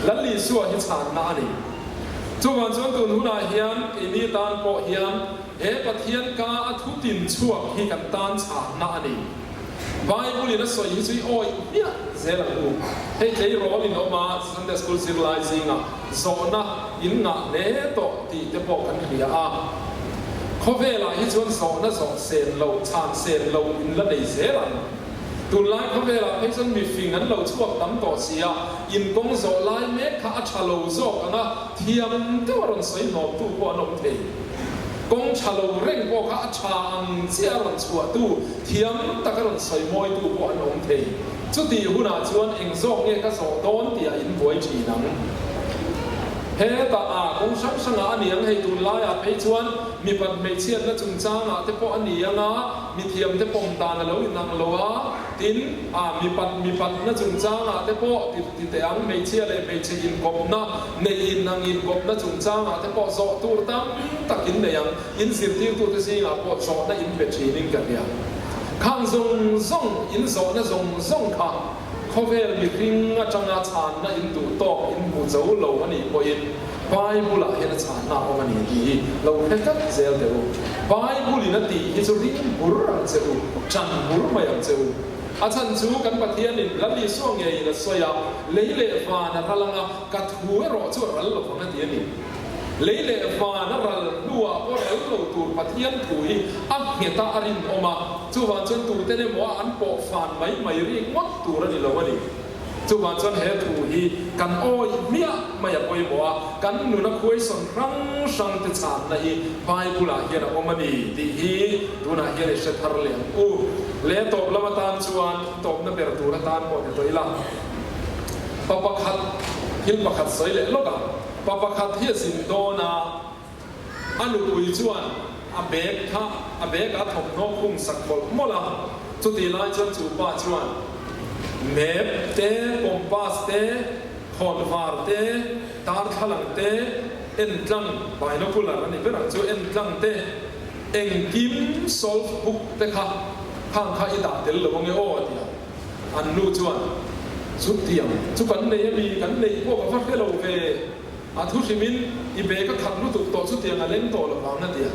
ลัลลีส่วนที่ชานนานี่ทุกวันจนตุนหุนาเฮียนอินีตานโปเฮียนปะเทียนกาอัทุตินชั่วที่กันตานชานนานี่Bible in a so easy oi yeah zela u hey they roll in oma Sunday school civilizing zona in na ne to ti te po kan ria a khovela hi chon zona zo sen lo chan sen lo in la dei zela tu lai khovela pe chon mi fingan lo chuak tam to sia in kong zo lai me kha a chalo zo anga thiam te waron soi no tu po nom theกงชาโลเร่งพวกข้าชางเสียรันชัวตู้เทียมตะกรันใส่มวยตู้พวกน้องเทจุดที่หัวหน้าชวนเองส่งเงี้ยก็ส่งต้นที่อินบวยจีนังเฮตาอาคงช่างช่างอันนี้ยังให้ตุลายไปชวนมีปัจไม่เชียนและจุงจ้างแต่พวกอันนี้ยังมีเทียมแต่ปมตาแล้วอินนังโลวะตินมีปัจและจุงจ้างแต่พวกติดแต่อังไม่เชียเลยไม่เชียอินกบนะในอินนังอินกบและจุงจ้างแต่พวกโซตูตั้งตักอินในยังอินสิทธิตัวที่สิ่งพวกโซนั่นอินเป็นชีนิงกันเนี่ยข้างซงอินโซนั่นซงข้างเขาเวลมีคริงจังอาชานนั่นอินดูโตอินบูเจ้าโลวันนี้พออินไบเบิลเห็นชานนาวันนี้ดีเราแค่กันเซลเดียวไบเบิลนั่นดีฮิจุรินบุรังเจ้าจันบุรมายังเจ้าอาจารย์จูกันปะเทียนินลัลลีส่วงเงยละสวยเล่เล่ฟานะรัลลังกัดหัวรอจูรัลลฟังนั่นเทียนินเล่เล่ฟานะรัลดัวก็รัลโลตูปะเทียนถุยอักเหตาอารินออกมาจูวันจนตูเตเนมัวอันปอฟานไม่รีมัดตูรันนี่ละวันนี้จูวันจนเฮตุฮีกันโอยเมียไม่อยากโอยบัวกันหนุนคุยส่งครั้งสังติชานนะฮีไปบุลาเฮียนะอมันนี่ดีฮีดูนะเฮียเลยเสถาร์เลียงเล่ตบละมาตานชวนตบนั่นเป็นตัวละตานหมดตัวอีหลังปะปะขัดหินปะขัดสวยเลยลูกอะปะปะขัดเฮียสินโดนาอันลุยชวนอาเบกท่าอาเบกอาถมนกคุ้งสักคนมั่วละจุดที่ไล่จนจูบ้าชวนเมฟเต้ปมปัสเต้คอนฟาร์เต้ตาร์ทลังเต้เอ็นจังไปนกุลารันนี่เป็นอะไรจูเอ็นจังเต้เอ็งกิมโซลฟ์บุกเต้ค่ะข้างข้าอิตาเตลลงเงโอเดียอันนู้ชวนสุดเดียมจุกันในมีกันในพวกฟัดเฟลโลเวอาทุชิมินอีเบก็ขัดรู้ตุกโตสุดเดียงเล่นโตหรือเปล่านั่นเดีย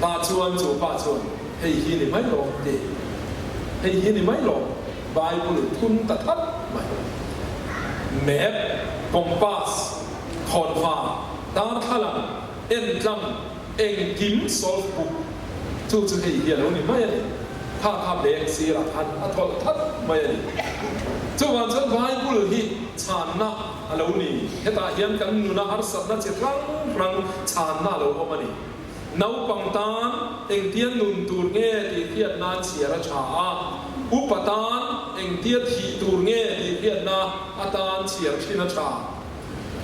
ป้าชวนจูป้าชวนเฮ้ยฮีนี่ไม่ลงดิเฮ้ยฮีนี่ไม่ลงไบเบิลทุนตัดทัดไม่แมปคอมปัสคอนฟาตาร์ทลังเอ็นจังเอ็งกิมโซลบุกจู่ๆเฮ้ยฮีเรานี่ไม่เลยถ้าเบกสีละทันอัทอลทัดไม่เลยจู่วันจันไบเบิลฮีชานะเรานี่เหตุการณ์กันนูน่าอาร์สัตน่าจะรังชานะเราเอามานี่นาวปังตานเอ็งเทียนนุนตูร์เงี้ยที่เทียนนานเสียราชาอุปทานเอ็งเทียนที่ตูร์เงี้ยที่เทียนนาอาตานเสียชินาชา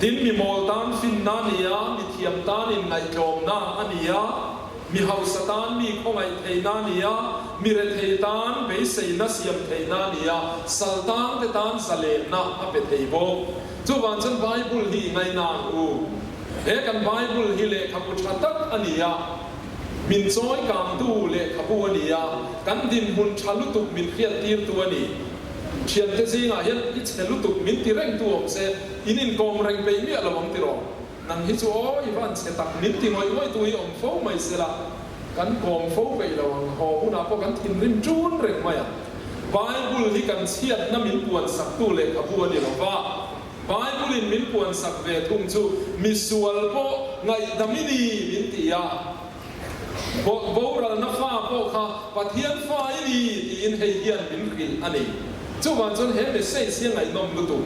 ดินมีโมลตานฟินนานียมีเทียมตานอินไงโจมนาอันนี้มีฮาวสตานมีของไงเทนานียมีเรเทตานเบสเซนัสยมเทนานียสัลตานเตตานสเลนะอเปเทโบจู่วันจันไบเบิลฮีไงนางเอกันไบเบิลฮิเลขบุชาตักอันนี้มินซอยกางดูเลขบุอันนี้กันดินหุ่นชาลุตุกมินเขียนตีตัวนี้เชียนเตซิงอ่ะเห็นอิชลุตุกมินตีเร่งตัวเสอินินกอมเร่งไปเมียระวังตีรอนังฮิจูโอ้ยวันเสตักมินตีงอยตัวอมโฟไม่เสละกันกอมโฟไประวังหอหุ่นอ่ะพวกกันทินริมจูนเร่งไม่อ่ะไบเบิลที่กันเชียนน้ำมินปวนสักตัวเลขบุอันนี้เราว่า Bible in min puan sak ve thum chu misual po ngai damini min tia bo ra na fa po kha pathian fa ini in hei hian min khil ani chu wan chon he me sei siang ngai nom lu tu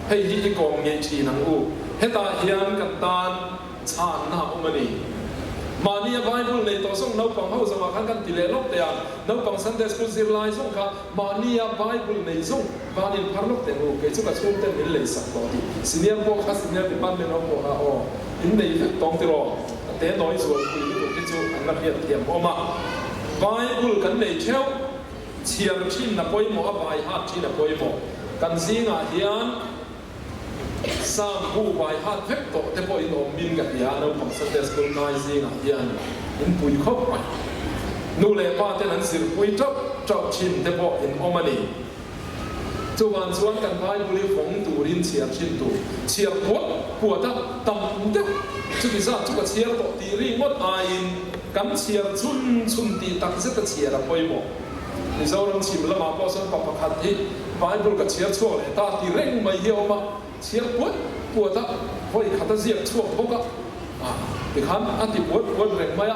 hei hi kong nge chi nang u heta hian kan tan chan na omani mania Bible nei to song no pang ho zama khan kan tile lok te no pang Sunday school zir lai song kha mania Bible nei song banin pharlok te ngo ke chu ka chung te min lei sak to ti senior po kha senior pe ban le no po ha o in nei fe tong ti ro te noi zo ku ni to ki chu an na hian tiam oma Bible kan nei theu chiam thin na poi mo a bai ha thin na poi mo kan zinga hian sam hu bai hat phek to te po in om min ga ya no pang Sunday school nai zinga hian in pui khop pa nu le pa te nan sir pui chop chin te po in omani chu wan chuan kan bai buli phong tu rin chiar chin tu chiar puat ta tam te chu ki za chu ka chiar to ti ri ngot a in kan chiar chun ti tak se ta chiar a poi mo ni zo ram chim la ma po son pa pa khat hi Bible ka chiar chuak le ta ti reng mai hi oma chiar puat ta hoi khata ziak chuak boka ti khan an ti puat reng mai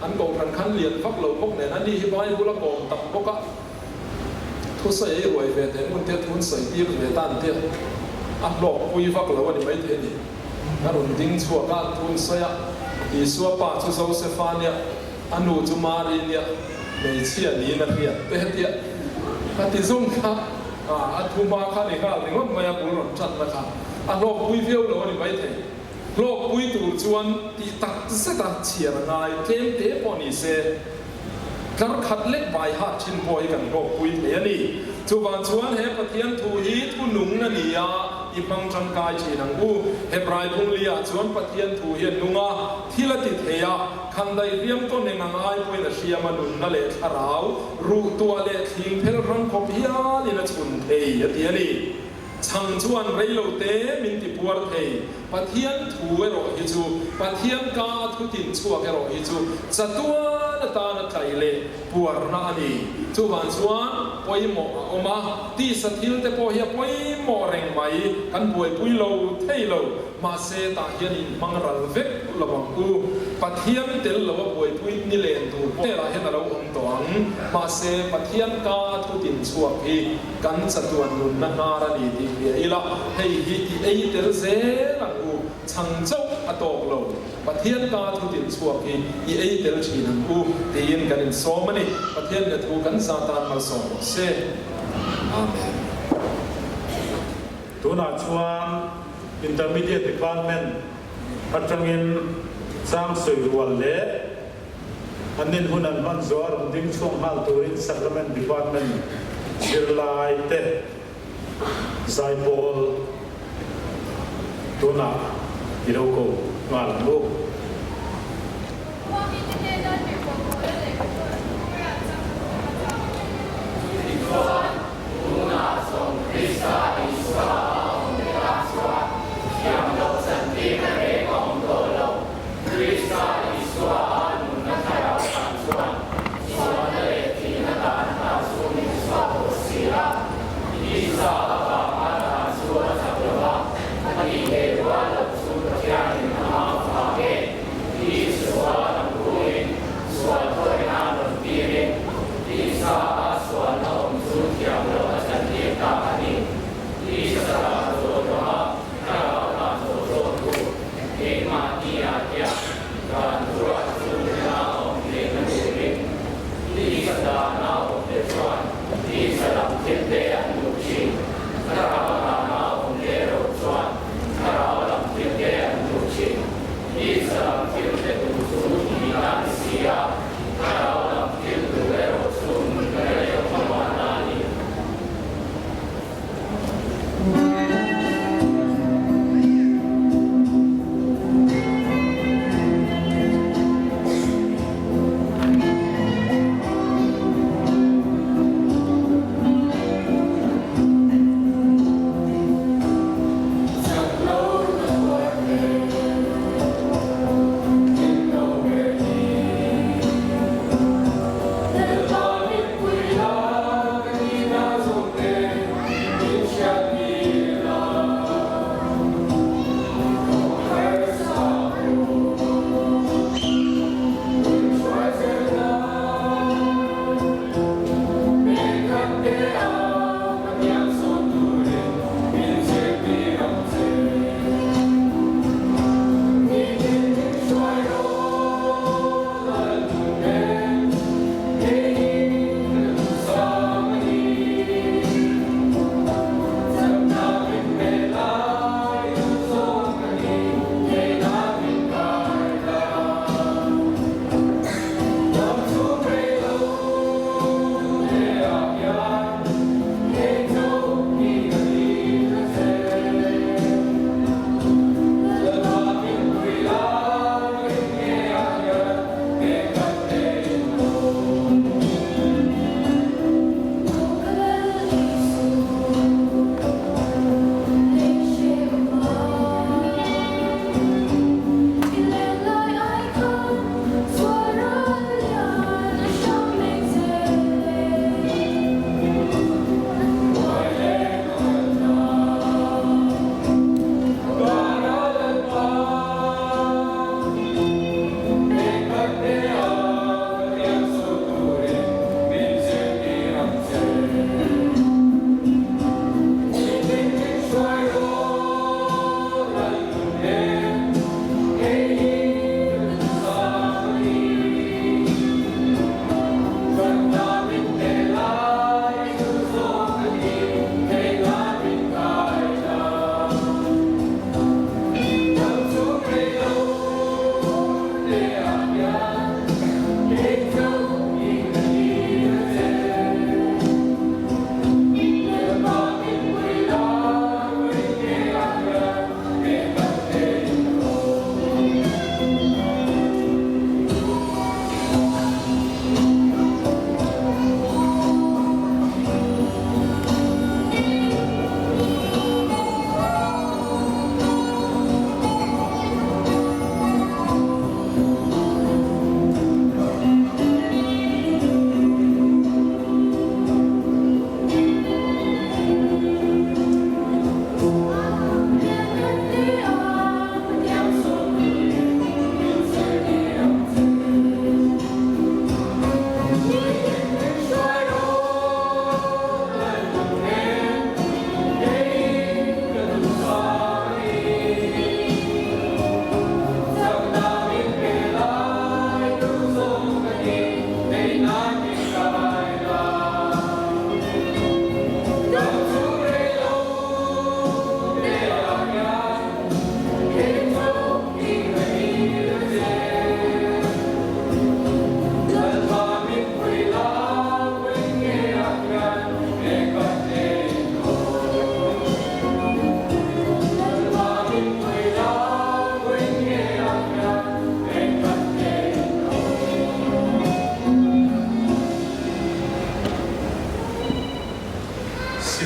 an ko ran khan lian fak lo bok ne ani hi Bible la ko tak boka thu sai roi ve te mun te thun sai ti ve tan te a lo pui fak lo ani mai te ni na run ding chua ka thun sai a ti suwa pa chu so se fa nia anu chu mari nia nei chia ni na ria te tia ka ti zum kha a thu ma kha ni ka ni ngot mai a pul ron chat na kha a lo pui veu lo ani mai te lo pui tu chuan ti tak se ta chia ngai tem te po ni se kar khat lek bai ha chin boy kan ro pui le ani chu ban chuan he pathian thu hi thu nung na ni ya i pang chang kai chi nang u hebrai phung lia chuan pathian thu hian nunga thilati theya khandai riam to ne ngai poi na siama nun na le tharau ru tua le thing phel rang khop hian ina chun thei ati ani chang chuan reilo te min ti puar thei pathian thu ero hi chu pathian ka thu tin chuak ero hi chu chatua na ta na kai le puar na ani chu wan chuan poi mo oma ti sathil te po hi poi mo reng mai kan buai pui lo thei lo ma se ta hian in mangral vek lawang u pathian tel lo buai pui ni len tu te la hen lo om toang ma se pathian ka thu tin chuak hi kan chatuan nun na ngara ni ti ila hei hi ti ei tel ze lang u chang chau atok lo pathian ka thu tin chuak hi i ei tel chi nang u ti in kan in so mani pathian ne thu kan satan mal so se amen tuna chuan intermediate department atangin sang soi rual le anin hunan man zor ding chung hal turin supplement department sirlai te zaipol tuna iroko ngal lu Hãy subscribe cho kênh Ghiền Mì Gõ để không bỏ lỡ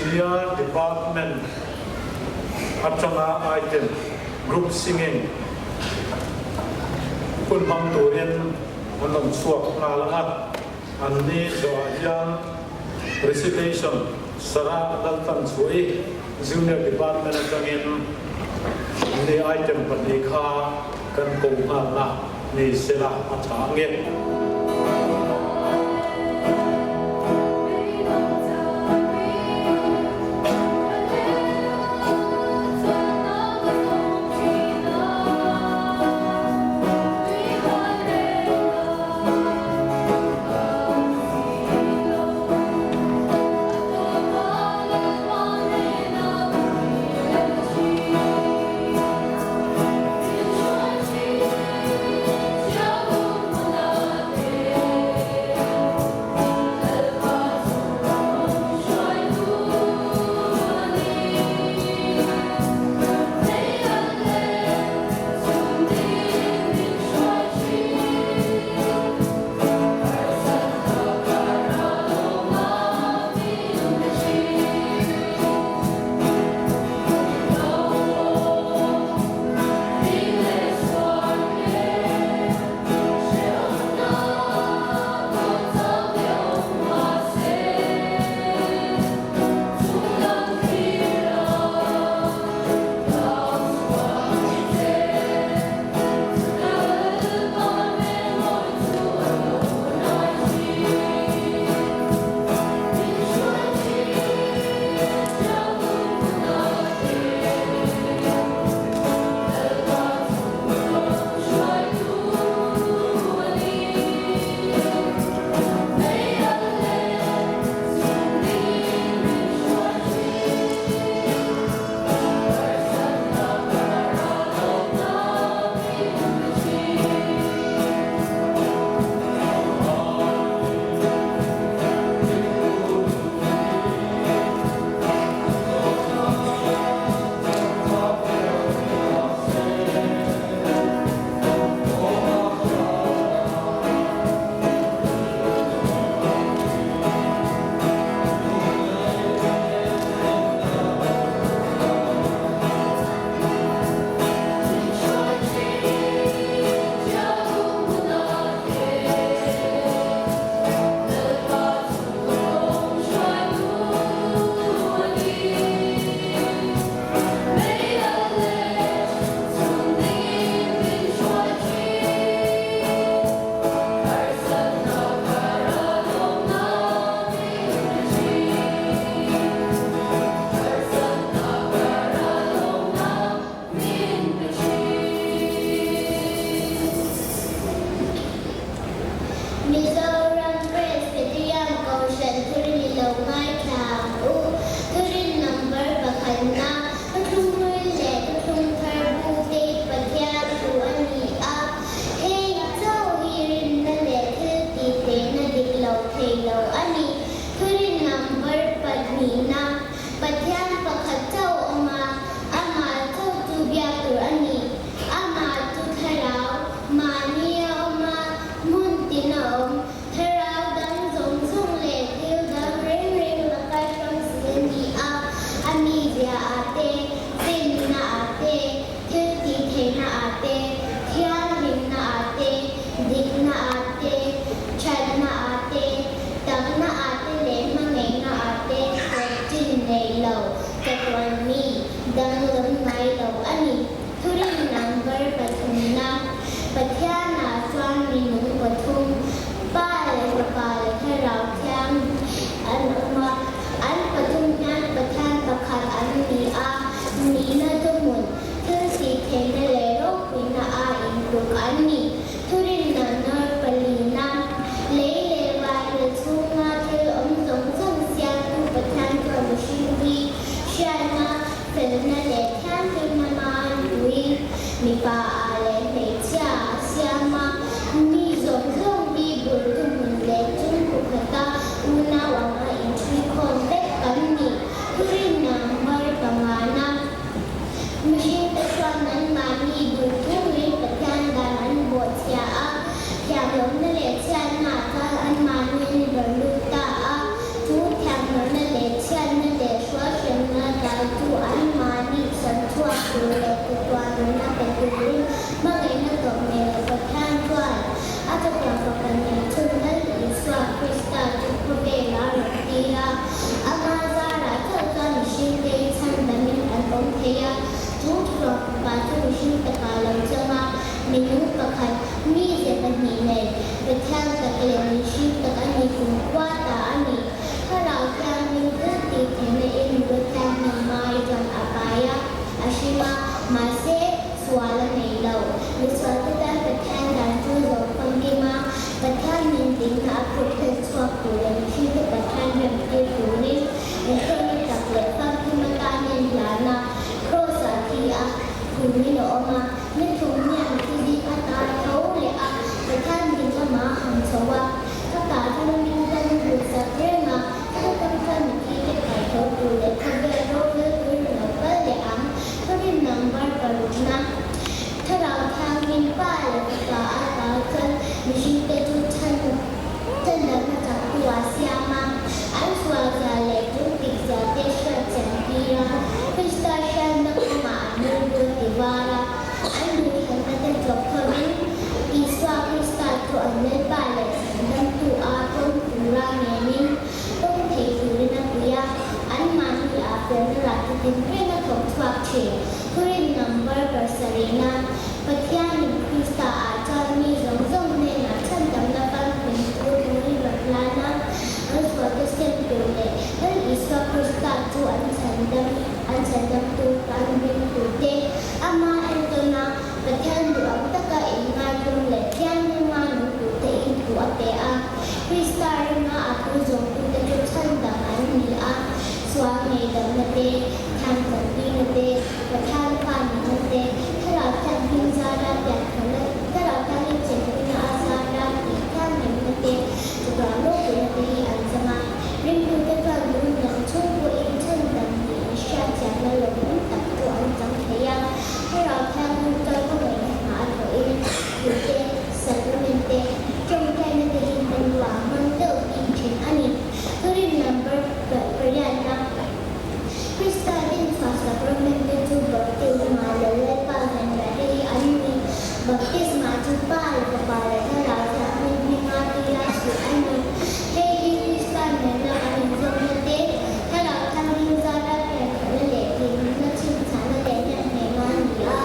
Auxilia Department Atanga item group singing kun bang turin anon suak ngalangat anni doajan recitation sara daltan sui junior department atangin ni item panikha kan kongha na ni sela achangin mi pa ale me cha sia tu le tu tua tu na pe tu ri ma ngai na to me ko than tua a ta ka ko kan ni tu na li swa krista tu ko be la ro ti ra a ma za ra ta ta ni shin de chan da min an bom the ya tu tu ba tu shin ta ka lam cha ma mi nu ka khan mi se ta ni ne pe than ka le ni shin ta ka ni ku kwa ta aniถ้าเราจะมีเรื่องติดในเอ็นดูแลนำมาจนอาบายะอาชิมามาเซสวาลในเราหรือสวาลได้ประทานการช่วยเหลือคนดีมาประทานมินติงหาผู้เทศชอบผู้เรียนชื่อประทานเรียนเกี่ยวกับนี้ในช่วงนี้จากเล็กฟังที่มาการเรียนหลานะโครสาธีอะคุณนี่ออกมาไม่ถูกเนี่ยที่ดีพัฒนาเขาเลยอะประทานมินก็มาหันสวะถ้าการที่มินจะดูสักเรื่องอะถ้าการที่มินจะเขาดูเลยเขาเรียนรู้เรื่องอื่นแล้วก็เลยอ่ะเขาเรียนนังบัตรกรุณาถ้าเราทำมินป้าเลยก็อาจจะมีชีวิตทุกท่านจะเดินมาจากตัวเสียมาอันส่วนจะเล็กจุดติดจะเด็กจะเจ็บดีนะพิสตาชันนักมาดูดูดีว่าละอันดูฉันจะจบเท่านี้อีสวาพิสตาตัวอันเล่นป้าเลยฉันตัวอาต้องดูร่างนี้ต้องเทดูนะพี่ยาอันมาที่อาเป็นหลักที่เป็นเรื่องของสวัสดิ์ผู้เรียนนัมเบอร์เบอร์สรีนาปัจจัยหนึ่งคริสตาอาจารย์มีสองสองในหน้าชั้นดำนับเป็นผู้เรียนแบบลานาอันสวัสดิ์เส้นเปลี่ยนเลยอันอิสระคริสตาตัวอันชั้นดำตัวการเป็นตัวเด็กอามาอันตัวน่ะปัจจัยหนึ่งอันตะการอินงานตรงเล็กยันหนึ่งวันตัวเด็กตัวเตะคริสตาเรื่องอาตัวจงตัวเด็กชั้นดำอันนี้สวามีดำนาเตทางสันตินาเตประธานผ่านนาเตถ้าเราทำพิมพ์ซาดาแบบนั้นถ้าเราทำให้เจ็บพินาซาดาอีกท่านหนึ่งนาเตจะกล่าวโลกนาเตอันสมาเรื่องดูแต่การรู้หนังช่วยตัวเองเช่นดังนี้ชาติจากนั้นเราไม่ตัดตัวอันจังเทียงให้เราทำให้ใจเข้าไปหาตัวเองอยู่เตสัตว์เมนเตจงใจนาเตยินเป็นหวังมันเติบอีกถึงอันนี้ก็เรียนนัมเบอร์ประหยัดนะKrista din fasta promette tu baptisma le pagan dari anni baptisma tu pal kepala terasa menikmati rasul anni hei Krista nena anni zonate kalau kami zara perkele kita cinta nanya memang dia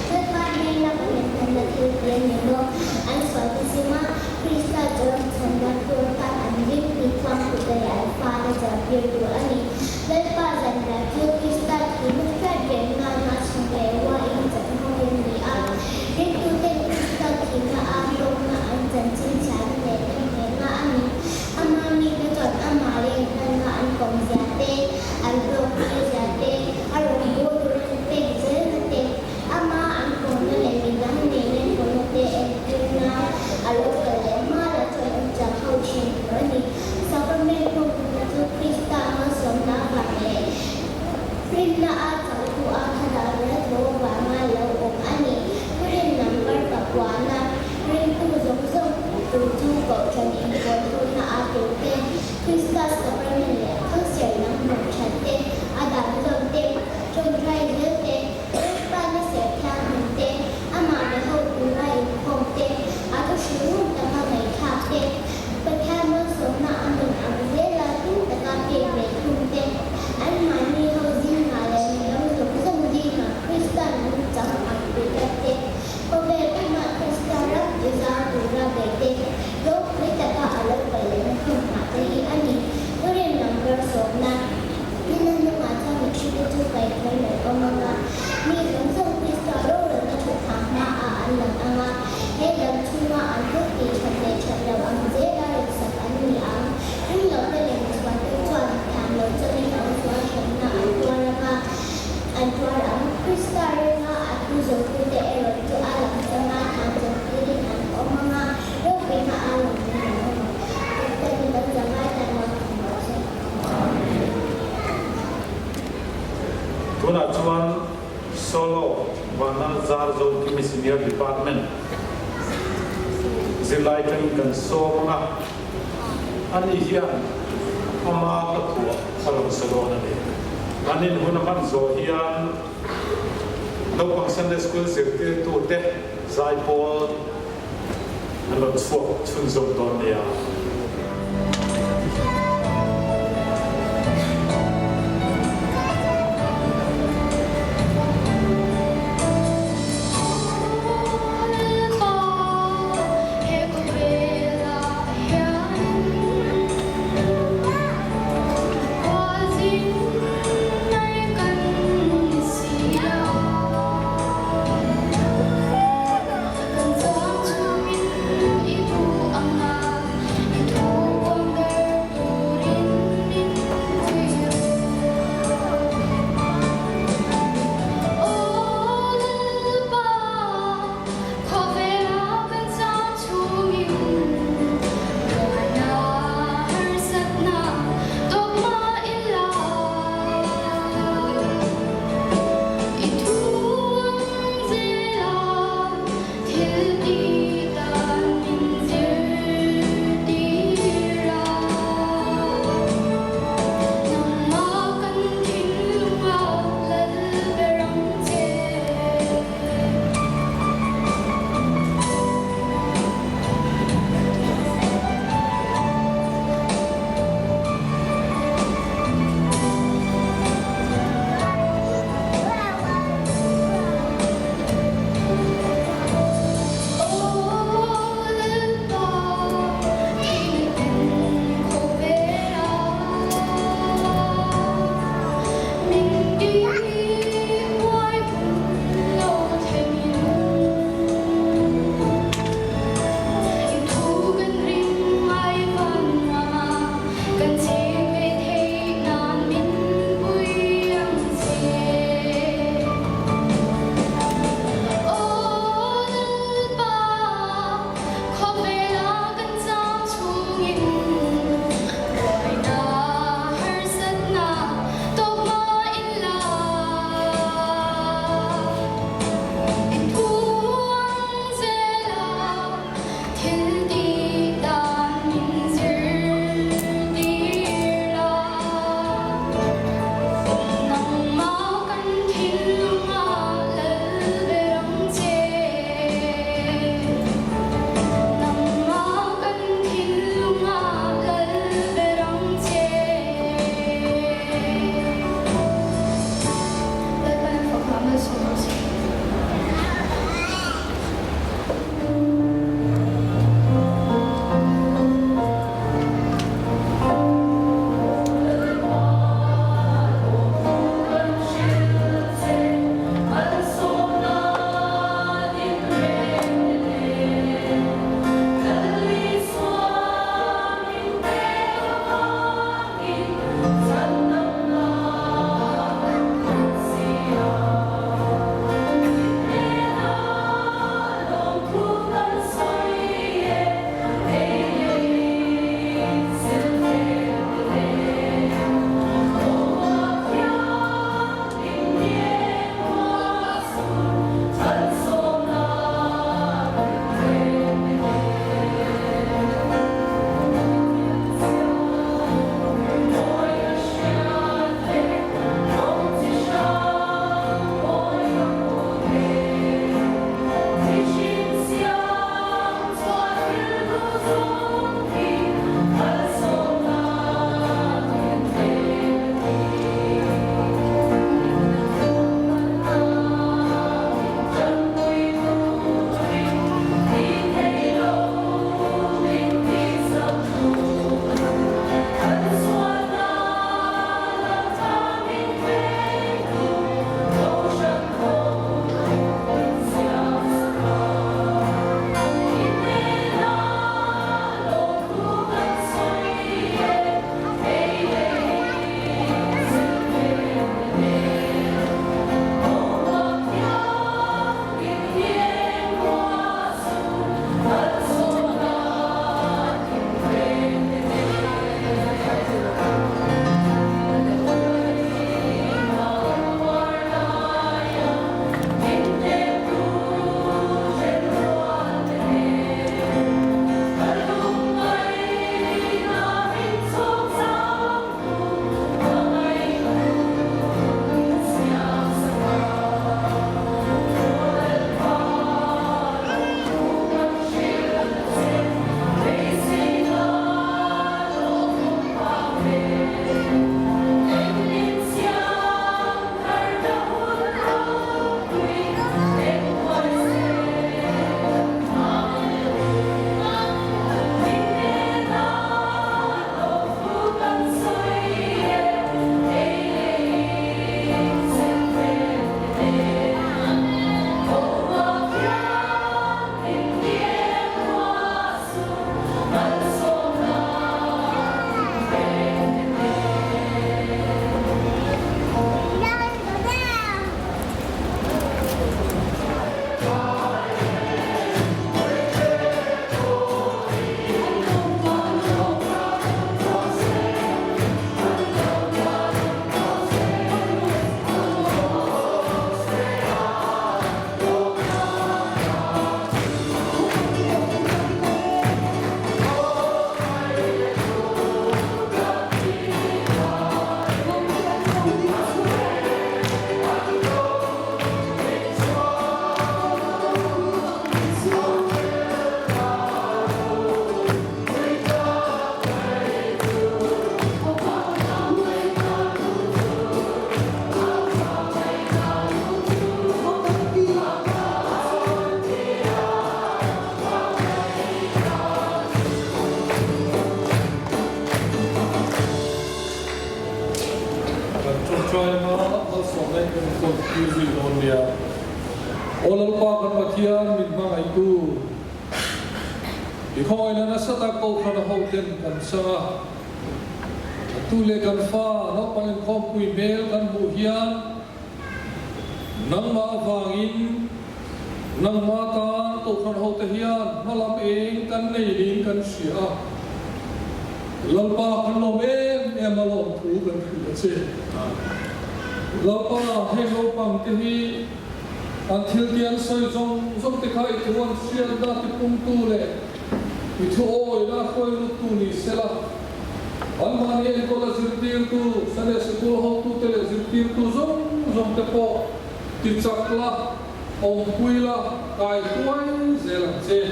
lepas nena nena kita nemo an suatu sima Krista dalam tanda kurang anni nikmat budaya pada jabir dua anni lepas anda Krista kita dengan nasional wah ini jadi orang dia itu Krista kita ambil anjan cinta dengan ani amani betul amali dengan komjate alok jate alok bodoh pejete ama angkon lebih dengan nenek konote eduna alok kelemah atau jauh cintani sampai mereka Krista masuk nak Rina atau tua kadang lo bama lo om ani Rin number kapwana Rin tu zong tu kau jadi kau na atu te Krista seperti ni kau siapa nak cakap ada zong te zong try te Krista ni siapa te ama dah tu lai kong te atau siapa tak mahu kah te pertama sona amin abdela tu tak kah te te an mani Krista jangan ambil kata, pembeli mak Krista rak jazah pura bete, dok mereka tak alat balik nak jadi ani, orang number sona, ini nama macam macam itu baik baik orang ni langsung Krista orang nak cakap mak alam angah, hedam cuma aku di ang zeda resak ani ang, ini lawan yang suatu tuan kami jadi orang suatu nak tuan Antara Krista rena aku zoku de erot tu alam sama macam ini an omanga lebih alam kita tidak jangan dalam Tuna cuan solo wana zar zo kimi senior department zilai kan so mga ani hian ama ka ko salam salo na ni anin hunaman zo hian no pang Sunday school zirtir tu te zai Paul alot suak chun zom don nia na mal som lai kan confuse on dia olal pa kan pathian min ma ai tu i khoi na sa ta ko khana ho ten kan sa tu le kan fa no pang khom pui mel kan bu hian nang ma wangin nang ma ta to khan ho te hian malam eng kan nei ling kan sia lalpa kan lo em malom thu kan thu che lalpa he lo pang te hi an thil tian soi zong te khai tuan sia da ti pum tu le mi thu oi na khoi lu tu ni sela an mani en ko la zirtir tu sane school ho tu te le zirtir tu zong te po ti chakla ông quy la cài quay dễ làm gì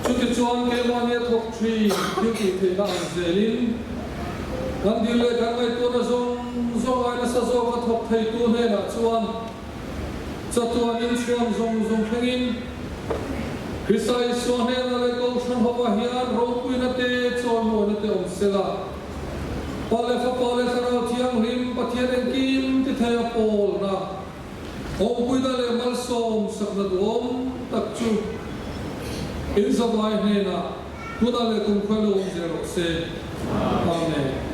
chút cái chuan cái món này thuộc truy thiếu kỹ thể nào dễ linh gần đi lên gần ngay tuần là zong ai là sao zong có thuộc thầy tu này là chuan cho tuan in chuan zong phèn Kristai chuan này là lấy câu chuyện học và hiền rong quy na te chuan mồi na te ông sẽ là Pale sa rau thiang rim pathian en kim ti thaya pol na ông quy ta le mal som sak na duom tak chu in sa vai he na tu ta le kum khalo zero se amen